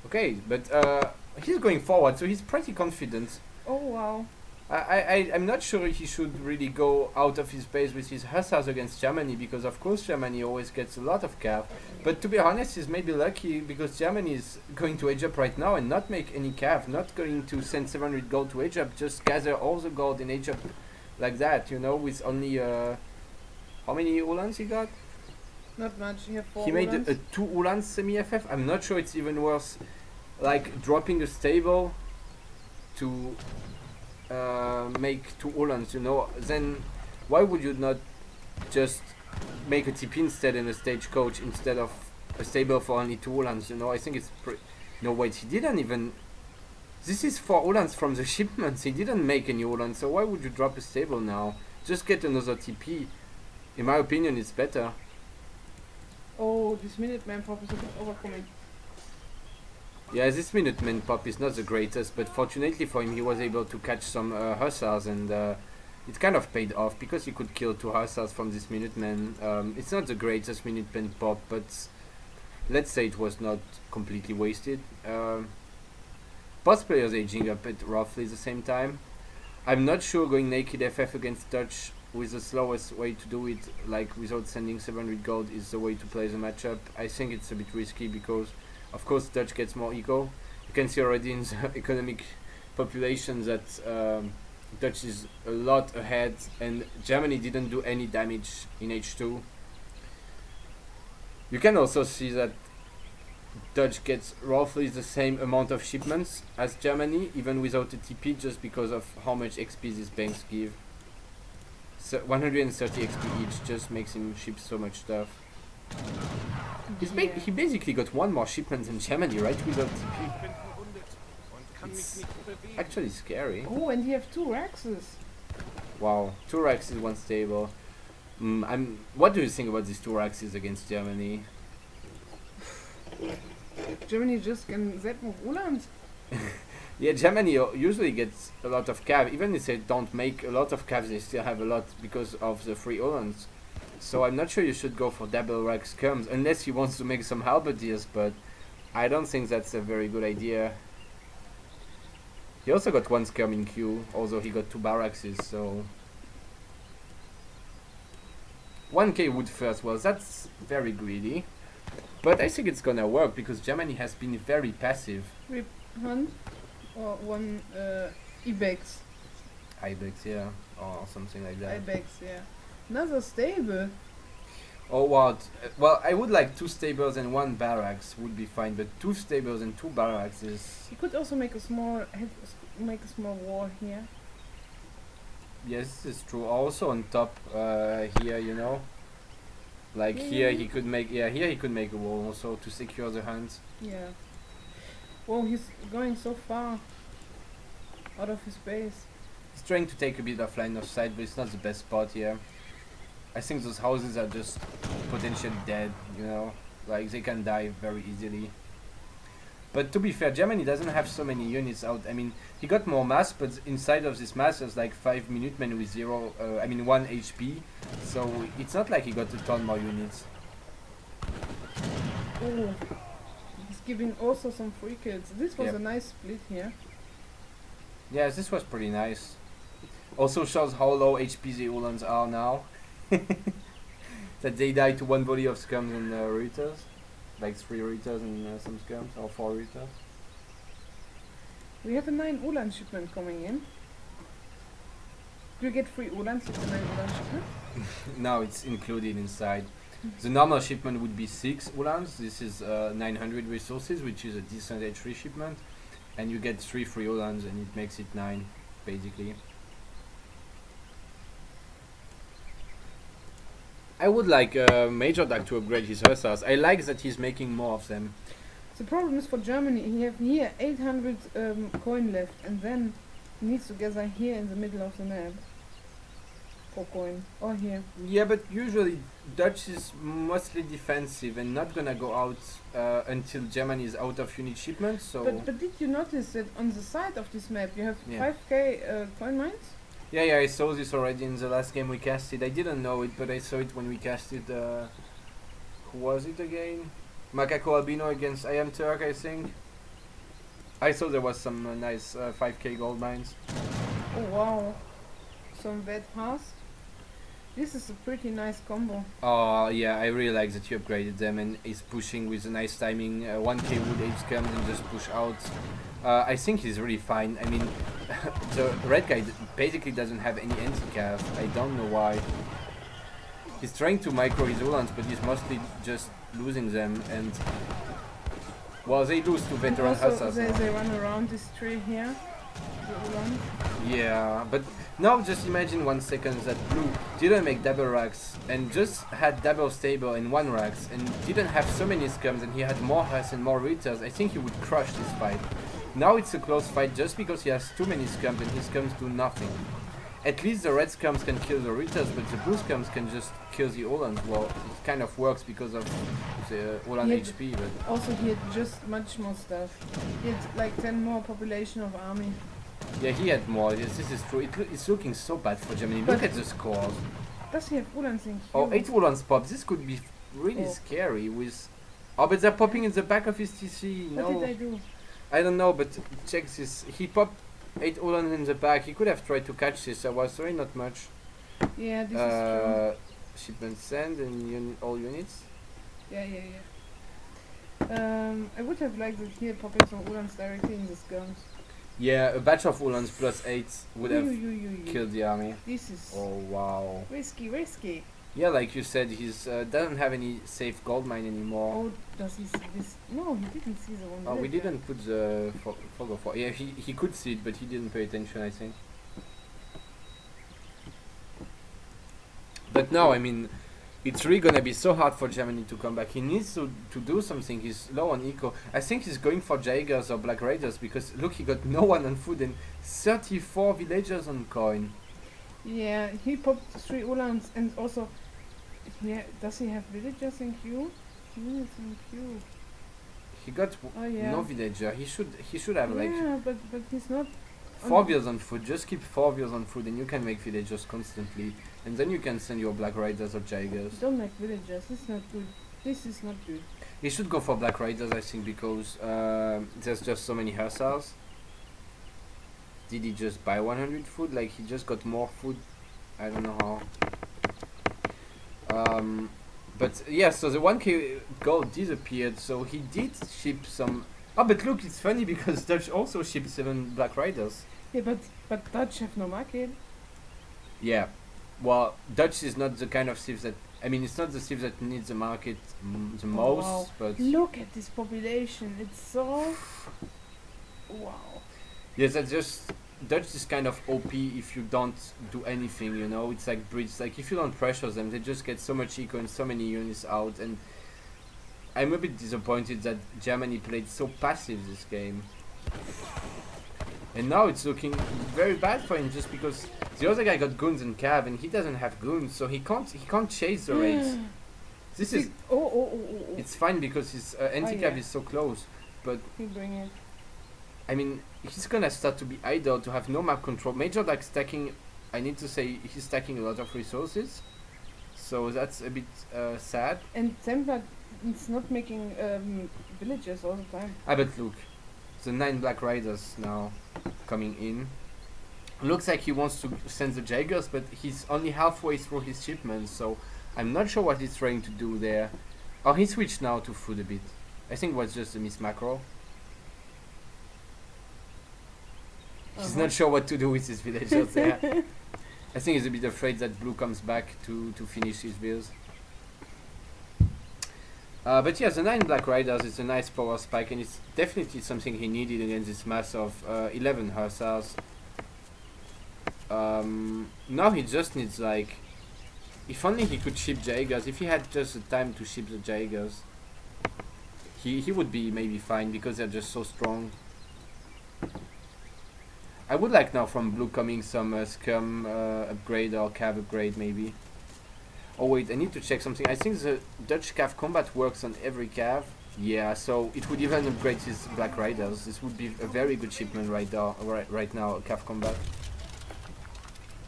Okay, but he's going forward, so he's pretty confident. Oh wow. I'm not sure he should really go out of his base with his hussars against Germany, because of course Germany always gets a lot of cav. But to be honest, he's maybe lucky because Germany is going to age up right now and not make any cav, not going to send 700 gold to age up, just gather all the gold in age up like that, you know, with only how many Ulans he got? Not much. He had 4 He made Ulans. a 2 Ulans semi-FF. I'm not sure it's even worth like dropping a stable to make 2 Ulans, you know. Then why would you not just make a TP instead and a stagecoach instead of a stable for only 2 Ulans, you know? I think it's no, wait, he didn't even... This is 4 Ulans from the shipments. He didn't make any Ulans, so why would you drop a stable now? Just get another TP. In my opinion, it's better. Oh, this Minuteman pop is a bit overcoming. Yeah, this Minuteman pop is not the greatest, but fortunately for him, he was able to catch some hussars, and it kind of paid off because he could kill 2 hussars from this Minuteman. It's not the greatest Minuteman pop, but let's say it was not completely wasted. Both players aging up at roughly the same time. I'm not sure going naked FF against Dutch with the slowest way to do it, like without sending 700 gold, is the way to play the matchup. I think it's a bit risky because of course Dutch gets more eco. You can see already in the economic population that Dutch is a lot ahead, and Germany didn't do any damage in H2. You can also see that Dutch gets roughly the same amount of shipments as Germany, even without a TP, just because of how much XP these banks give. So 130 XP each just makes him ship so much stuff. He basically got 1 more shipment than Germany, right, without TP. It's actually scary. Oh, and he have 2 Rexes. Wow, 2 Rexes, 1 stable. What do you think about these 2 Rexes against Germany? Germany just can zap more Ulans. Yeah, Germany usually gets a lot of cav. Even if they don't make a lot of cavs, they still have a lot because of the free Ulans. So I'm not sure you should go for double rack skirms unless he wants to make some halberdiers, but I don't think that's a very good idea. He also got 1 skirm in Q, although he got 2 barracks, so 1k wood first. Well, that's very greedy, but I think it's gonna work because Germany has been very passive. Rip Hunt or 1 Ibex. Ibex, yeah, or something like that. Ibex, yeah. Another stable. Oh what? Well, I would like 2 stables and 1 barracks would be fine, but 2 stables and 2 barracks is... He could also make a small wall here. Yes, it's true. Also on top here, you know, like here he could make, here he could make a wall also to secure the hunt. Yeah. Well, he's going so far out of his base. He's trying to take a bit of line of sight, but it's not the best spot here. I think those houses are just potentially dead, you know, like they can die very easily. But to be fair, Germany doesn't have so many units out. I mean, he got more mass, but inside of this mass there's like 5 Minutemen with 1 HP. So it's not like he got a ton more units. Oh, he's giving also some free kills. This was Yep. a nice split here. Yeah, this was pretty nice. Also shows how low HP the Ulans are now. That they die to 1 volley of scums and routers. Like 3 routers and some scums, or 4 routers. We have a 9 Ulan shipment coming in. Do you get free Ulans with the 9 Ulan shipment? No, it's included inside. The normal shipment would be 6 Ulans. This is 900 resources, which is a decent H3 shipment. And you get 3 free Ulans and it makes it 9, basically. I would like Major Duck to upgrade his hussars. I like that he's making more of them. The problem is for Germany, he have here 800 coin left, and then he needs to gather here in the middle of the map for coin, or here. Yeah, but usually Dutch is mostly defensive and not gonna go out until Germany is out of unit shipments. So But did you notice that on the side of this map you have Yeah. 5k coin mines? yeah, I saw this already in the last game we casted. I didn't know it, but I saw it when we casted. Who was it again? Macaco Albino against I Am Turk, I think. I saw there was some nice 5k gold mines. Oh wow, some vet pass. This is a pretty nice combo. Oh yeah, I really like that you upgraded them and is pushing with a nice timing. 1k wood age comes and just push out. I think he's really fine. I mean, the red guy basically doesn't have any anti-cav. I don't know why. He's trying to micro his Ulans, but he's mostly just losing them. And well, they lose to veteran Hussars. They run around this tree here. Yeah, but now just imagine 1 second that Blue didn't make double racks and just had double stable in 1 racks and didn't have so many scums and he had more Huss and more Ritters. I think he would crush this fight. Now it's a close fight just because he has too many scums and his scums do nothing. At least the red scums can kill the Ritters, but the blue scums can just kill the Olans. Well, it kind of works because of the Olan HP, but also he had just much more stuff. He had like 10 more population of army. Yeah, he had more. Yes, this is true. It's looking so bad for Germany. Look at the scores. Does he have Ulans in Q? Oh, 8 Ulans pop. This could be really scary with... Oh, but they're popping in the back of his TC. No. What did I do? I don't know, but check this. He popped 8 Ulans in the back. He could have tried to catch this. I was sorry, not much. Yeah, this is true. Shipment send and all units. Yeah. I would have liked to hear popping some Ulans directly in the skirms. Yeah, a batch of Ulans plus 8 would have killed the army. This is... Oh, wow. Risky. Yeah, like you said, he's doesn't have any safe gold mine anymore. Oh, does he see this? No, he didn't see the one. Oh, we didn't put the follow for. Yeah, he could see it, but he didn't pay attention, I think. But no, I mean, it's really gonna be so hard for Germany to come back. He needs to do something. He's low on eco. I think he's going for Jaegers or Black Raiders because look, he got no one on food and 34 villagers on coin. Yeah, he popped 3 Ulans and also, yeah, does he have villagers in Q? Units in Q. He got no villager. He should have like. Yeah, but he's not. 4 wheels on food. Just keep 4 wheels on food, and you can make villagers constantly, and then you can send your Black Raiders or Jaegers. Don't make villagers. This is not good. This is not good. He should go for Black Raiders, I think, because there's just so many Hussars. Did he just buy 100 food? Like he just got more food. I don't know how. But yeah, so the 1k gold disappeared. So he did ship some. Oh, but look, it's funny because Dutch also shipped 7 Black Riders. Yeah, but Dutch have no market. Yeah, well, Dutch is not the kind of civ that. I mean, it's not the civ that needs the market the most. Wow. But look at this population. It's so. Wow. Yes, that's just. Dutch is kind of OP if you don't do anything, you know. It's like Brits. Like if you don't pressure them, they just get so much eco and so many units out. And I'm a bit disappointed that Germany played so passive this game. And now it's looking very bad for him just because the other guy got goons and cav and he doesn't have goons, so he can't chase the raids. This is it's fine because his anti-cav is so close, but he bring it. I mean, he's gonna start to be idle, to have no map control. Major like stacking, I need to say he's stacking a lot of resources, so that's a bit sad. And Templar, it's not making villages all the time. Ah, but look, the 9 Black Riders now coming in. Looks like he wants to send the Jaegers, but he's only halfway through his shipment, so I'm not sure what he's trying to do there. Oh, he switched now to food a bit. I think it was just a miss macro. He's not sure what to do with his villagers there. I think he's a bit afraid that blue comes back to finish his builds. But yeah, the 9 Black Riders is a nice power spike, and it's definitely something he needed against this mass of 11 Hussars. Now he just needs like... If only he could ship Jaegers, if he had just the time to ship the Jaegers, he would be maybe fine, because they're just so strong. I would like now from blue coming some scum upgrade or cav upgrade maybe. Oh wait, I need to check something. I think the Dutch cav combat works on every cav. Yeah, so it would even upgrade his Black Riders. This would be a very good shipment right now, cav combat.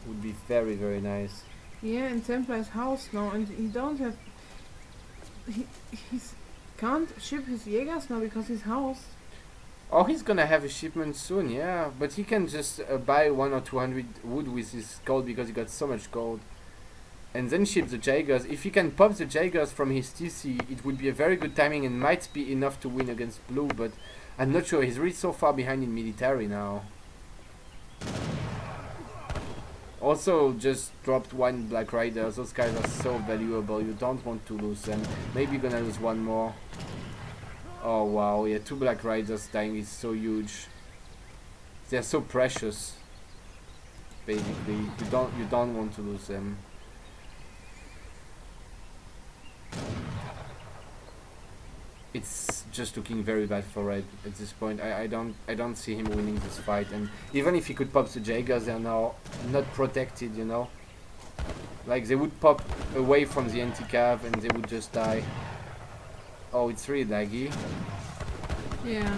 Would be very, very nice. Yeah, and Templar is housed now, and he don't have... He can't ship his Jaegers now because he's housed. Oh, he's gonna have a shipment soon, yeah. But he can just buy 1 or 200 wood with his gold because he got so much gold. And then ship the Jaegers. If he can pop the Jaegers from his TC, it would be a very good timing and might be enough to win against blue, but I'm not sure. He's really so far behind in military now. Also, just dropped 1 Black Rider. Those guys are so valuable. You don't want to lose them. Maybe gonna lose 1 more. Oh wow, yeah, 2 Black Riders dying is so huge. They're so precious. Basically, you don't want to lose them. It's just looking very bad for red at this point. I don't see him winning this fight, and even if he could pop the Jaegers, they're now not protected, you know. Like they would pop away from the anti-cav and they would just die. Oh, it's really laggy. Yeah.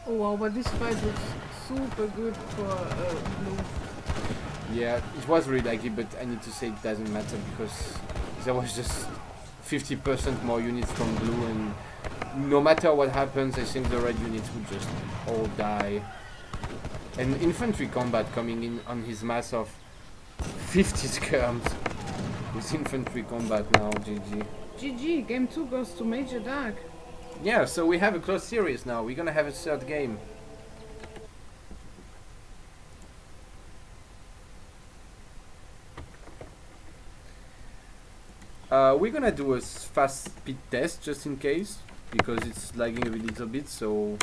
Oh wow, but this fight looks super good for blue. Yeah, it was really laggy, but I need to say it doesn't matter because there was just 50% more units from blue, and no matter what happens, I think the red units would just all die. And infantry combat coming in on his mass of 50 skirms with infantry combat now. GG. GG, game 2 goes to Major Dark. Yeah, so we have a close series now. We're gonna have a 3rd game. We're gonna do a fast speed test just in case, because it's lagging a little bit, so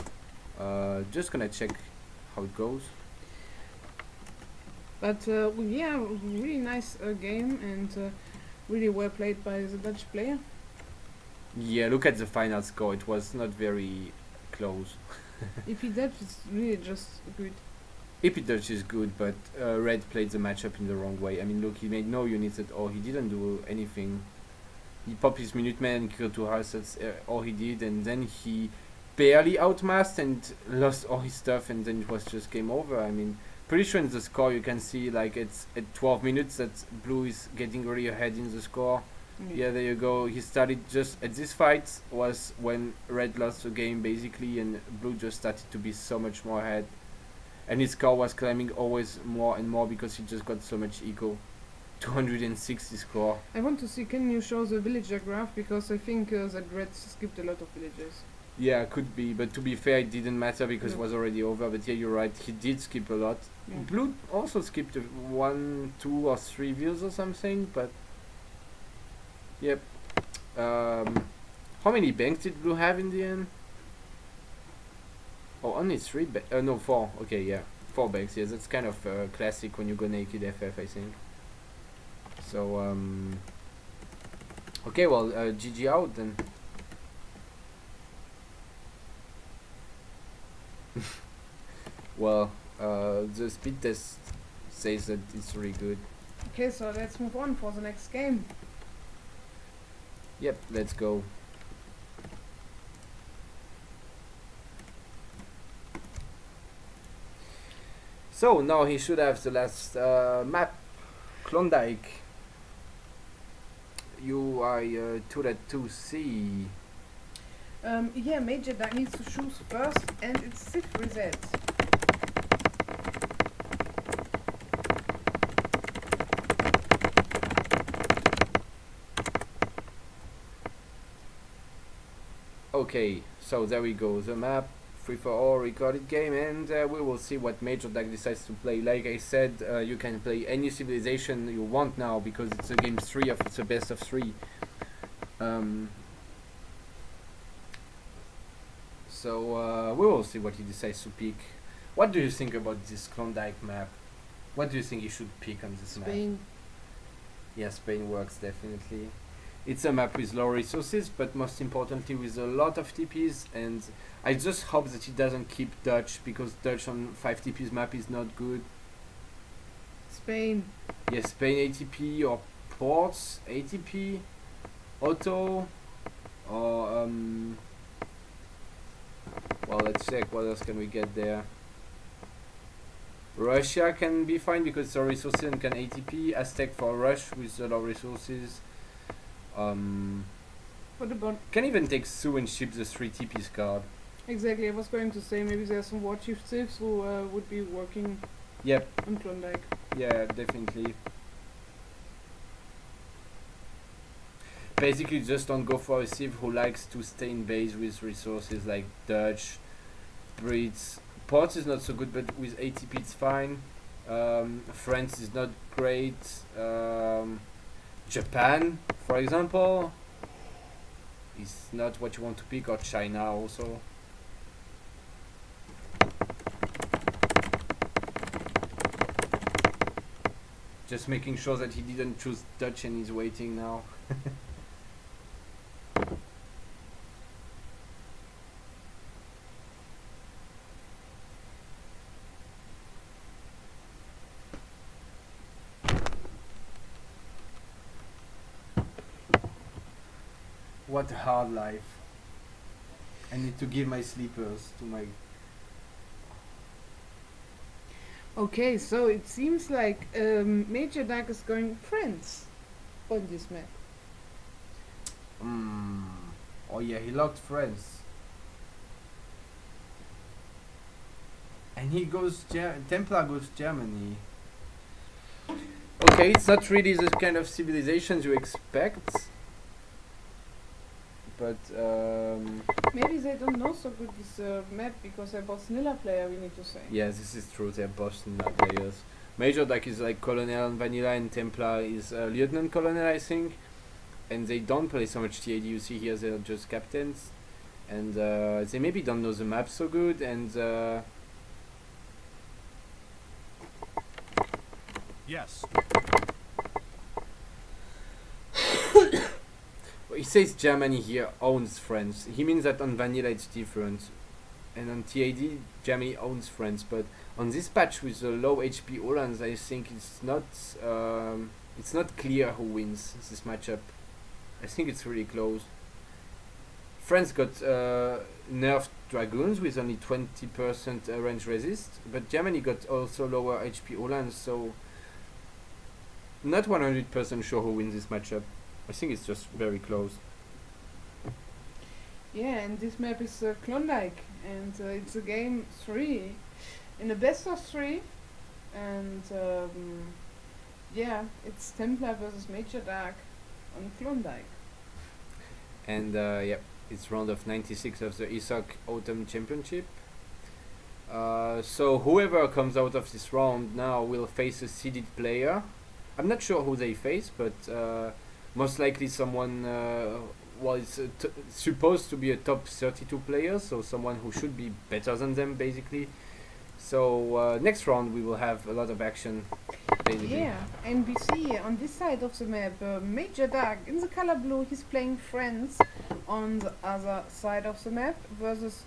just gonna check how it goes. But yeah, really nice game, and really well played by the Dutch player. Yeah, look at the final score. It was not very close. If he did, it's really just good. EP Dutch is good, but Red played the matchup in the wrong way. I mean, look, he made no units at all. He didn't do anything. He popped his Minuteman and killed 2 hearts. That's all he did, and then he barely outmassed and lost all his stuff, and then it was just game over. I mean, pretty sure in the score you can see like it's at 12 minutes that blue is getting really ahead in the score. Yeah, there you go. He started just at this fight was when red lost the game basically, and blue just started to be so much more ahead, and his score was climbing always more and more because he just got so much ego. 260 score. I want to see, can you show the villager graph, because I think that red skipped a lot of villages. Yeah, could be, but to be fair, it didn't matter because it was already over. But yeah, you're right, he did skip a lot. Blue also skipped 1, 2 or 3 views or something, but yep. How many banks did blue have in the end? Oh, only 3 no, 4. Okay, yeah, 4 banks. Yeah, that's kind of classic when you go naked FF, I think. So okay, well, GG out then. Well, the speed test says that it's really good. Okay, so let's move on for the next game. Yep, let's go. So now he should have the last map, Klondike. UI 2.2C. Yeah, Major Dark needs to choose first, and it's Civ Reset. Okay, so there we go, the map, free for all recorded game, and we will see what Major Dark decides to play. Like I said, you can play any civilization you want now because it's a game 3 of it's a best of 3. So we will see what he decides to pick. What do you think about this Klondike map? What do you think he should pick on this map? Spain. Yeah, Spain works definitely. It's a map with low resources, but most importantly with a lot of TPs, and I just hope that he doesn't keep Dutch, because Dutch on 5 TPs map is not good. Spain. Yeah, Spain ATP or ports ATP, auto, or well, let's check what else can we get there. Russia can be fine because it's low resources and can ATP. Aztec for rush with the low resources. What about... Can even take Sue and ship the 3 TP's card. Exactly, I was going to say maybe there's some war chief civs who would be working on Klondike. Yeah, definitely. Basically, just don't go for a civ who likes to stay in base with resources like Dutch, Brits. Ports is not so good, but with ATP it's fine. France is not great. Japan, for example, is not what you want to pick, or China also. Just making sure that he didn't choose Dutch and he's waiting now. What a hard life. I need to give my sleepers to my... Okay, so it seems like Major Dark is going France on this map. Oh yeah, he locked France. And he goes... Templar goes Germany. Okay, it's not really the kind of civilizations you expect. But maybe they don't know so good this map because they're both Nilla player, we need to say. yeah, this is true, they're both Nilla players. Major Dark is like Colonel and Vanilla, and Templar is Lieutenant Colonel, I think. And they don't play so much TAD, you see here they're just captains. And they maybe don't know the map so good, and yes. he says Germany here owns France. He means that on Vanilla it's different. And on TAD, Germany owns France. But on this patch with the low HP Uhlans, I think it's not clear who wins this matchup. I think it's really close. France got nerfed Dragoons with only 20% range resist. But Germany got also lower HP Uhlans, so not 100% sure who wins this matchup. I think it's just very close. Yeah, and this map is Klondike, and it's a game 3 in a best of 3, and yeah, it's Templar versus Major Dark on Klondike. And yeah, it's round of 96 of the ESOC Autumn Championship. So whoever comes out of this round now will face a seeded player. I'm not sure who they face, but most likely someone was supposed to be a top 32 player, so someone who should be better than them, basically. So next round we will have a lot of action, basically. Yeah, and we see on this side of the map Major Dark in the color blue, he's playing France on the other side of the map versus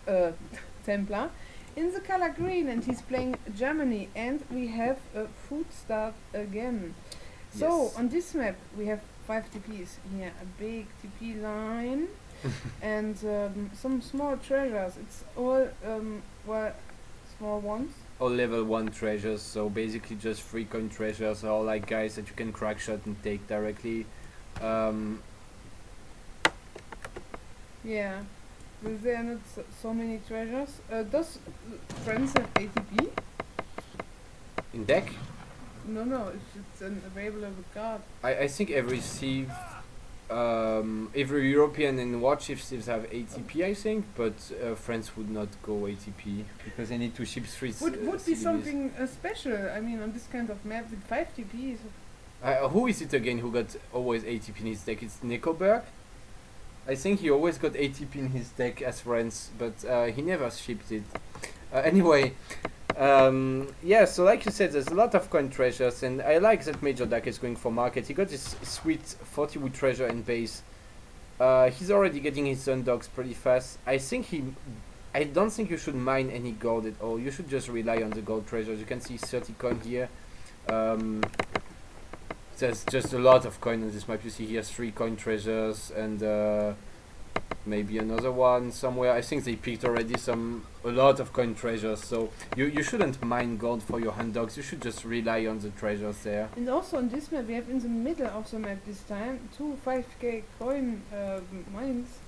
Templar in the color green, and he's playing Germany, and we have a food start again. So Yes. on this map we have 5 TPs here, a big TP line and some small treasures. It's all well, small ones. All level 1 treasures, so basically just free coin treasures, or like guys that you can crack shot and take directly. Yeah, there are not so many treasures. Does France have ATP? In deck, No, it's an available card. I think every Civ, every European and War Chief Civs have ATP, I think, but France would not go ATP because they need to ship 3 Would be CVs. something special. I mean, on this kind of map with 5 TPs. Who is it again who got always ATP in his deck? It's Nicoberg. I think he always got ATP in his deck as France, but he never shipped it. Anyway, yeah, so like you said, there's a lot of coin treasures, and I like that Major Dark is going for market. He got this sweet 40 wood treasure in base. He's already getting his Sundogs pretty fast. I don't think you should mine any gold at all. You should just rely on the gold treasures. You can see 30 coin here. There's just a lot of coin on this map. You see here 3 coin treasures and maybe another one somewhere. I think they picked already a lot of coin treasures, so you shouldn't mine gold for your hand dogs. You should just rely on the treasures there. And also on this map, we have in the middle of the map this time 2 5k coin mines.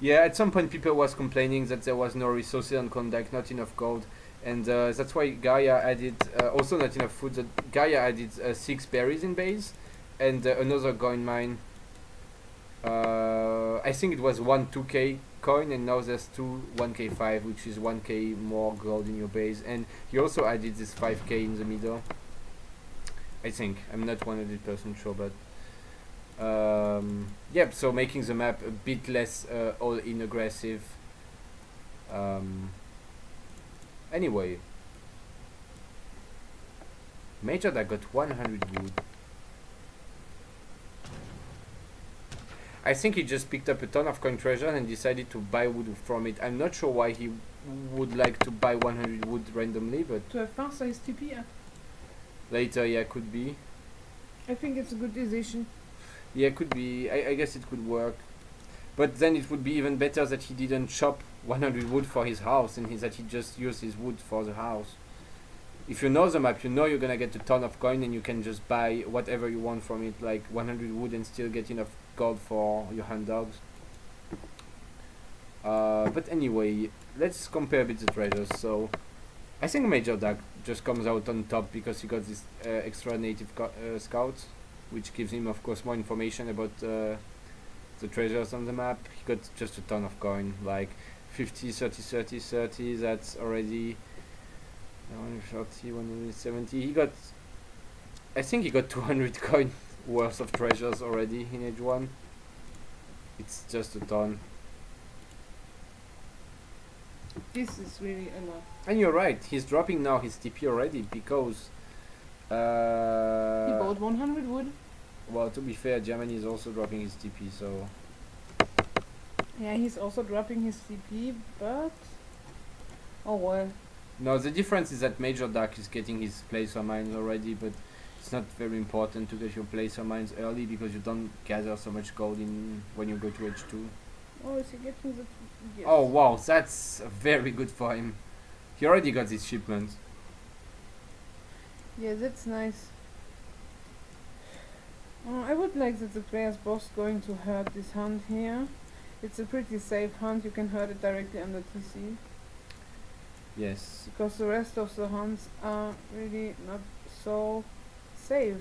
Yeah, at some point people was complaining that there was no resources on Klondike, not enough gold, and that's why Gaia added also not enough food. That Gaia added 6 berries in base, and another coin mine. I think it was 1 2k coin, and now there's 2 1k5, which is 1k more gold in your base, and he also added this 5k in the middle. I think, I'm not 100% sure, but yep, so making the map a bit less all-in aggressive. Anyway, Major that got 100 wood. I think he just picked up a ton of coin treasure and decided to buy wood from it. I'm not sure why he would like to buy 100 wood randomly, but to have faster his TP up. Later, yeah, could be. I think it's a good decision. Yeah, could be. I guess it could work. But then it would be even better that he didn't chop 100 wood for his house and that he just used his wood for the house. If you know the map, you know you're gonna get a ton of coin and you can just buy whatever you want from it, like 100 wood, and still get enough gold for your hand dogs. But anyway, let's compare a bit the treasures. So I think Major Duck just comes out on top because he got this extra native scouts, which gives him of course more information about the treasures on the map. He got just a ton of coin, like 50, 30, 30, 30, that's already 130, 170. He got, I think he got 200 coin worth of treasures already in age 1. It's just a ton. This is really a lot. And you're right, he's dropping now his TP already because he bought 100 wood. Well, to be fair, Germany is also dropping his TP, so yeah, he's also dropping his TP, but oh well. No, the difference is that Major Duck is getting his placer mines already, but it's not very important to get your placer mines early because you don't gather so much gold in when you go to H2. Oh, is he getting the... Yes. Oh wow, that's very good for him. He already got his shipment. Yeah, that's nice. I would like that the player's boss going to herd this hunt here. It's a pretty safe hunt, you can herd it directly under TC. Yes. Because the rest of the hunts are really not so safe.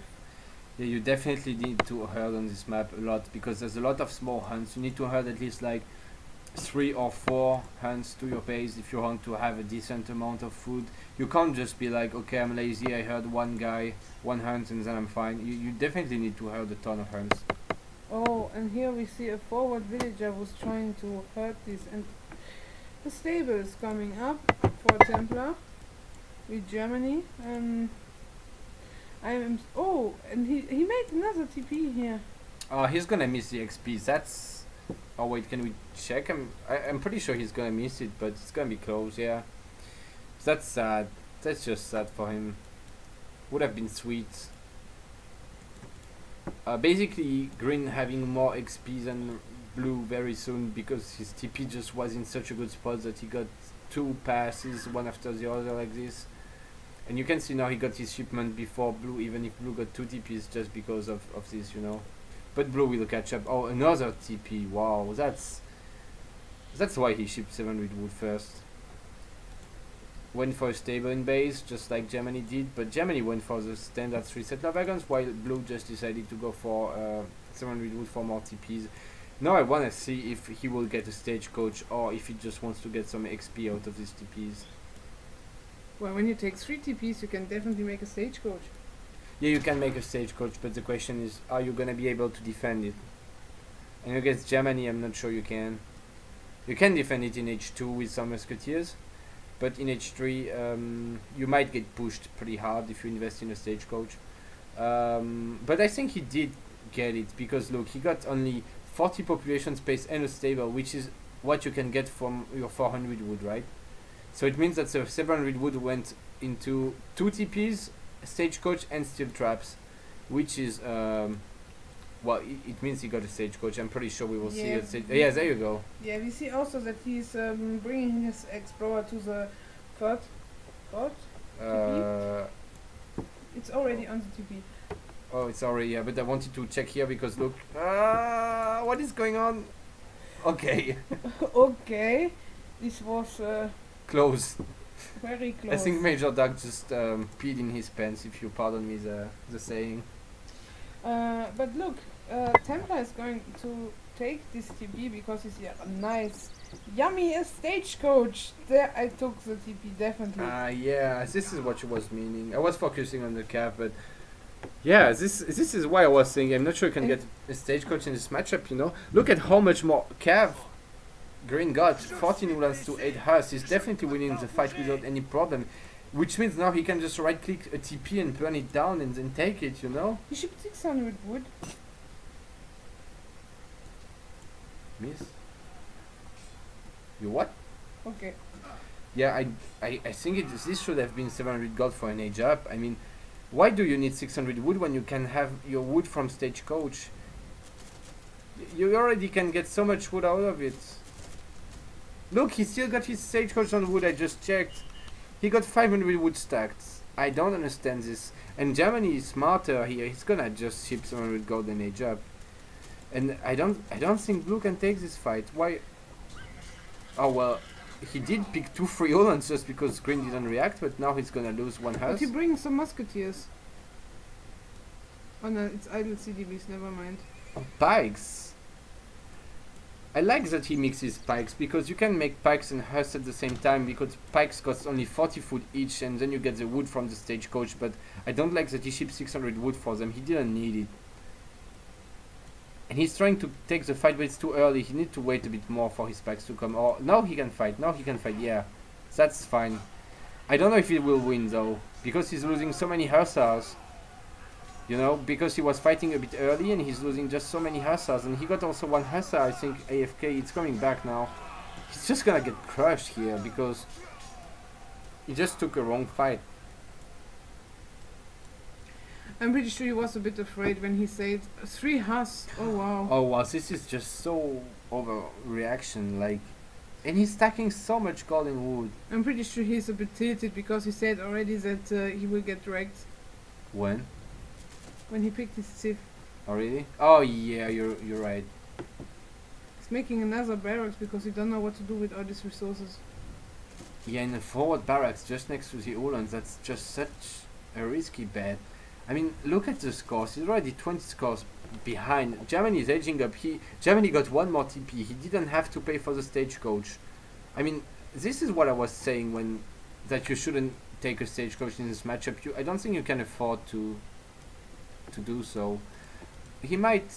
Yeah, you definitely need to herd on this map a lot because there's a lot of small hunts. You need to herd at least like 3 or 4 hunts to your base if you want to have a decent amount of food. You can't just be like, okay, I'm lazy, I herd one guy, 1 hunt, and then I'm fine. You definitely need to herd a ton of hunts. Oh, and here we see a forward villager who's trying to herd this, and the stable is coming up for Templar with Germany. Oh, and he made another TP here. He's gonna miss the XP. That's... Oh wait, can we check? I'm pretty sure he's gonna miss it, but it's gonna be close, yeah. That's sad. That's just sad for him. Would have been sweet. Basically, green having more XP than blue very soon because his TP just was in such a good spot that he got 2 passes one after the other like this. And you can see now he got his shipment before blue, even if blue got 2 TPs just because of this, you know. But blue will catch up. Oh, another TP. Wow, that's why he shipped 700 wood first. Went for a stable in base, just like Germany did, but Germany went for the standard 3 settler wagons, while blue just decided to go for 700 wood for more TPs. Now I want to see if he will get a stagecoach or if he just wants to get some XP out of these TPs. Well, when you take 3 TPs, you can definitely make a stagecoach. Yeah, you can make a stagecoach, but the question is, are you gonna be able to defend it? And against Germany, I'm not sure you can. You can defend it in H2 with some musketeers, but in H3, you might get pushed pretty hard if you invest in a stagecoach. But I think he did get it, because look, he got only 40 population space and a stable, which is what you can get from your 400 wood, right? So it means that the 700 wood went into 2 TPs, stagecoach and steel traps, which is Well, it means he got a stagecoach. I'm pretty sure we will see Yeah. a stage. Yeah, there you go. Yeah, we see also that he's bringing his explorer to the third. It's already on the TP. Oh, it's already, yeah, but I wanted to check here because look. What is going on? Okay. Okay, this was Close. very close. I think Major Doug just peed in his pants, if you pardon me the saying. But look, Templar is going to take this TP because he's a nice, yummy stagecoach. There, I took the TP definitely. Yeah, this is what you was meaning. I was focusing on the calf, but yeah, this is why I was saying I'm not sure you can get a stagecoach in this matchup. You know, look at how much more calf Green got. 14 Uhlans to 8 Hearths. He's definitely winning the fight without any problem. Which means now he can just right click a TP and burn it down and then take it, you know? You should 600 wood. Miss? You what? Okay. Yeah, I think this should have been 700 gold for an age up. I mean, why do you need 600 wood when you can have your wood from stagecoach? You already can get so much wood out of it. Look, he still got his stagecoach on wood, I just checked. He got 500 wood stacked. I don't understand this. And Germany is smarter here. He's gonna just ship 700 gold and age up. And I don't think Blue can take this fight. Why? Oh well, he did pick 2 free Uhlans just because Green didn't react, but now he's gonna lose 1 But house. he brings some musketeers. Oh no, it's idle CDBs, never mind. Pikes. I like that he mixes pikes because you can make pikes and hearths at the same time because pikes cost only 40 food each and then you get the wood from the stagecoach, but I don't like that he shipped 600 wood for them. He didn't need it. And he's trying to take the fight, but it's too early. He needs to wait a bit more for his pikes to come. Or now he can fight. Now he can fight. Yeah, that's fine. I don't know if he will win though because he's losing so many hussars. You know, because he was fighting a bit early and he's losing just so many hussars. And he got also 1 hussar, I think, AFK. It's coming back now. He's just gonna get crushed here because he just took a wrong fight. I'm pretty sure he was a bit afraid when he said 3 Huss. Oh wow. Oh wow, this is just so overreaction. Like, and he's stacking so much golden wood. I'm pretty sure he's a bit tilted because he said already that he will get wrecked When? when he picked his Civ. Oh really? Oh yeah, you're right. He's making another barracks because he don't know what to do with all these resources. Yeah, in the forward barracks just next to the Uhlans, that's just such a risky bet. I mean, look at the scores. He's already 20 scores behind. Germany is edging up. Germany got 1 more TP. He didn't have to pay for the stagecoach. I mean, this is what I was saying that you shouldn't take a stagecoach in this matchup. I don't think you can afford to do so. He might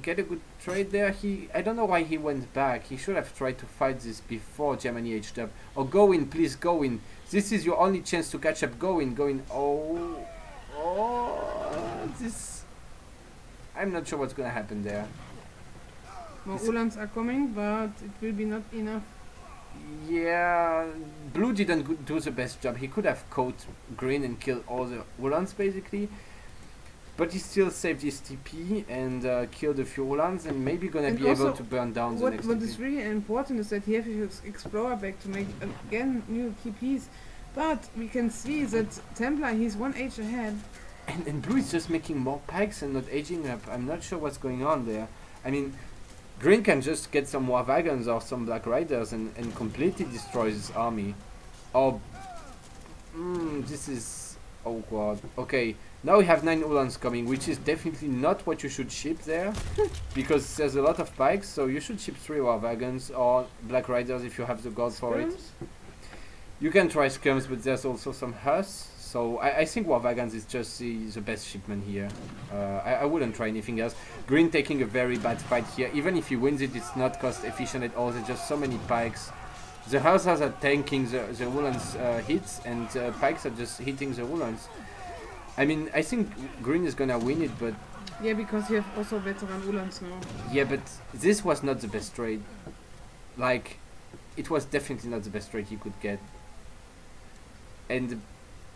get a good trade there. I don't know why he went back. He should have tried to fight this before Germany aged up. Oh, go in, please, go in. This is your only chance to catch up. Go in, go in. Oh, this. I'm not sure what's gonna happen there. More Uhlans are coming, but it will be not enough. Yeah, Blue didn't do the best job. He could have caught Green and killed all the Uhlans basically. But he still saved his TP and killed a few Uhlans and maybe gonna be able to burn down the next What TP. is really important is that he has his explorer back to make again new TPs. But we can see that Templar, he's 1 age ahead. And Blue is just making more pikes and not aging up. I'm not sure what's going on there. I mean, Green can just get some more wagons or some Black Riders and completely destroy his army. Oh, this is awkward. Okay, now we have 9 Uhlans coming, which is definitely not what you should ship there. Because there's a lot of pikes, so you should ship 3 war wagons or Black Riders if you have the gold for it. You can try skirms, but there's also some Huss. So I think war wagons is just the best shipment here. I wouldn't try anything else. Green taking a very bad fight here. Even if he wins it, it's not cost efficient at all. There's just so many pikes. The Hussars are tanking the Uhlans hits, and pikes are just hitting the Uhlans. I mean, I think Green is gonna win it, but... Yeah, because you have also veteran Uhlans now. Yeah, but this was not the best trade. Like, it was definitely not the best trade he could get. And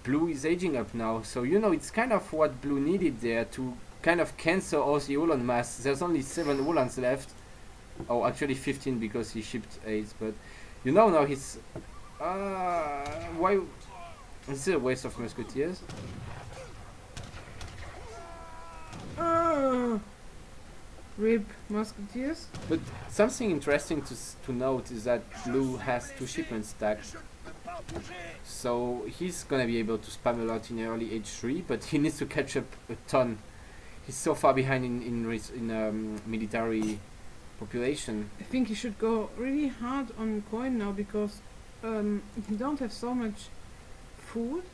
Blue is aging up now, so you know, it's kind of what Blue needed there to kind of cancel all the Ulan mass. There's only 7 Ulans left. Oh, actually 15 because he shipped 8. But you know now he's why? Is it a waste of musketeers? Rip musketeers. But something interesting to note is that Blue has 2 shipments stacked. So he's gonna be able to spam a lot in early H3, but he needs to catch up a ton. He's so far behind in military population. I think he should go really hard on coin now because he don't have so much food,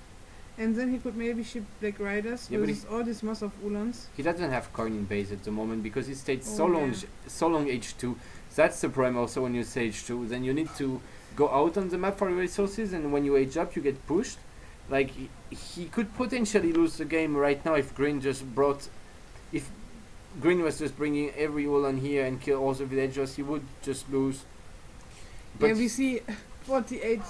and then he could maybe ship Black Riders with all this mass of Ulans. He doesn't have coin in base at the moment because he stayed so long H2. That's the problem also when you say H2. Then you need to go out on the map for resources, and when you age up you get pushed. Like he could potentially lose the game right now if Green was just bringing every Ulan here and kill all the villagers, he would just lose. But yeah, we see 48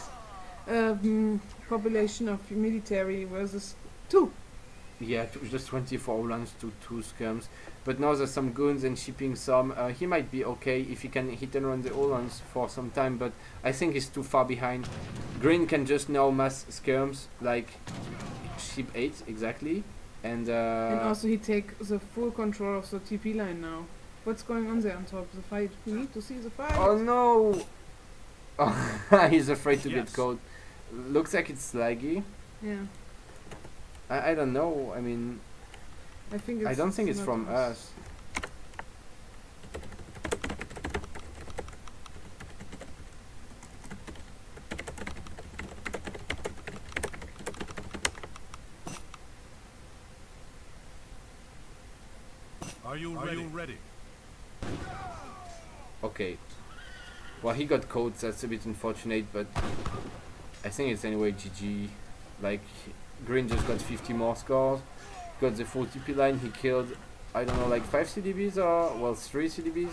population of military versus 2. Yeah, just 24 Ulans to 2 skirms. But now there's some goons and shipping some. He might be okay if he can hit and run the Ulans for some time, but I think he's too far behind. Green can just now mass skirms, like ship 8 exactly. And also he take the full control of the TP line now. What's going on there on top of the fight? We need to see the fight. Oh no! Oh, he's afraid to get caught. Looks like it's laggy. Yeah. I don't know. I mean, I don't think it's from us. Are you ready? Okay. Well, he got caught. That's a bit unfortunate, but I think it's anyway GG. Like, Green just got 50 more scores. Got the full TP line. He killed, I don't know, like 5 CDBs or, well, 3 CDBs.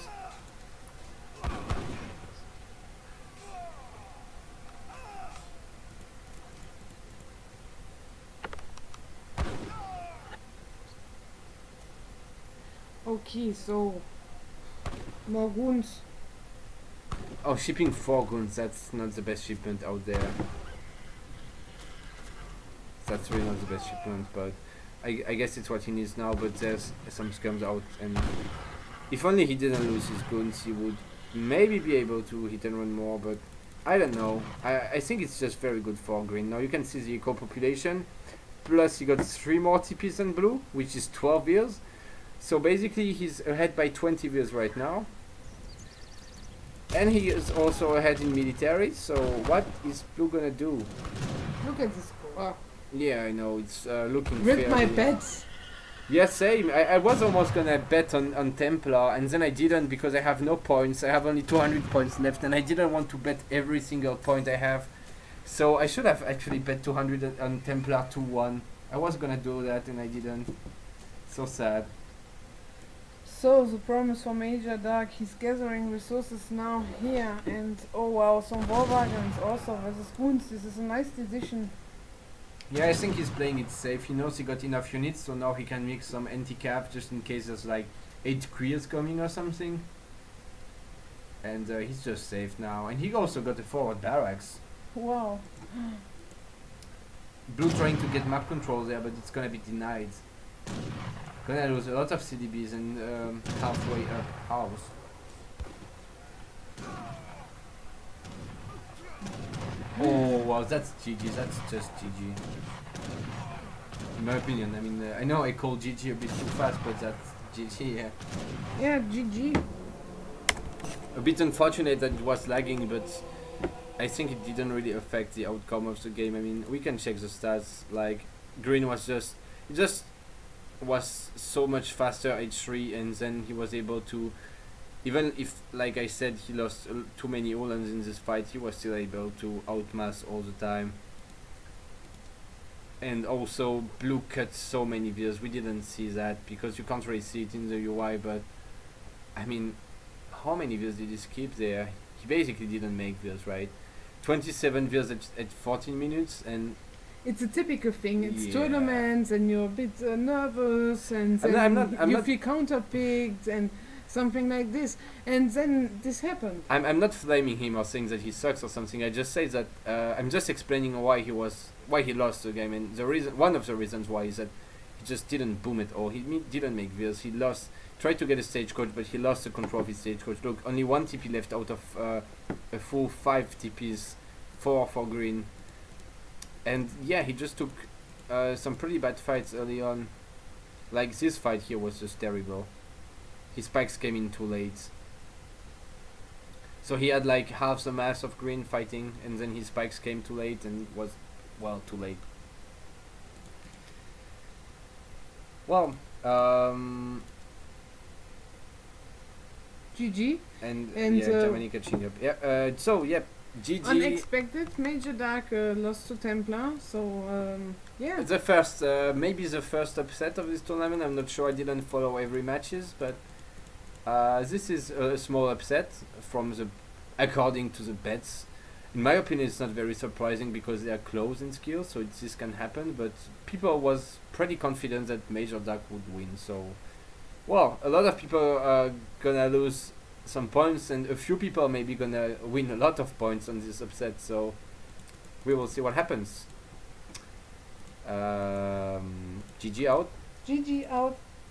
Okay, so more goons. Oh, shipping 4 goons. That's not the best shipment out there. That's really not the best shipment, but I guess it's what he needs now. But there's some scums out, and if only he didn't lose his goons, he would maybe be able to hit and run more. But I don't know. I think it's just very good for Green. Now you can see the eco population. Plus he got 3 more TPs than Blue, which is 12 years. So basically he's ahead by 20 years right now. And he is also ahead in military. So what is Blue gonna do? Look at this score. Yeah, I know, it's looking Rip my fairly... bets. Yeah, same. I was almost gonna bet on Templar, and then I didn't because I have no points. I have only 200 points left, and I didn't want to bet every single point I have. So I should have actually bet 200 on Templar 2-1. I was gonna do that, and I didn't. So sad. So the promise for Major Dark, he's gathering resources now here, and oh wow, some war wagons also versus goons. This is a nice decision. Yeah, I think he's playing it safe. He knows he got enough units, so now he can mix some anti-cap just in case there's like 8 queers coming or something. And he's just safe now. And he also got a forward barracks. Wow. Blue trying to get map control there, but it's gonna be denied. Gonna lose a lot of CDBs and halfway up house. Oh wow, that's GG, that's just GG. In my opinion, I mean, I know I call GG a bit too fast, but that's GG, yeah. Yeah, GG. A bit unfortunate that it was lagging, but I think it didn't really affect the outcome of the game. I mean, we can check the stats, like, Green was just was so much faster H3, and then he was able to, even if, like I said, he lost too many Ulans in this fight, he was still able to outmass all the time. And also Blue cut so many views. We didn't see that because you can't really see it in the UI, but I mean, how many views did he skip there? He basically didn't make views, right? 27 views at 14 minutes, and it's a typical thing. It's Yeah. tournaments, and you're a bit nervous, and I'm then I'm you not- feel counterpicked, and something like this. And then this happened. I'm not flaming him or saying that he sucks or something. I just say that I'm just explaining why he lost the game, and one of the reasons why is that he just didn't boom it all. He didn't make vills. He tried to get a stagecoach, but he lost the control of his stagecoach. Look, only one TP left out of a full 5 TPs, 4 for green, and yeah, he just took some pretty bad fights early on. Like this fight here was just terrible. His spikes came in too late. So he had like half the mass of green fighting, and then his spikes came too late and was, well, too late. Well, GG. and And, yeah, Germany catching up. Yeah. So yeah, GG. Unexpected. Major Dark lost to Templar. So yeah. The first, maybe the first upset of this tournament. I'm not sure. I didn't follow every matches, but this is a small upset according to the bets. In my opinion, it's not very surprising because they are close in skill, so this can happen. But people was pretty confident that Major Dark would win. So, well, a lot of people are gonna lose some points, and a few people maybe gonna win a lot of points on this upset. So, we will see what happens. GG out. GG out.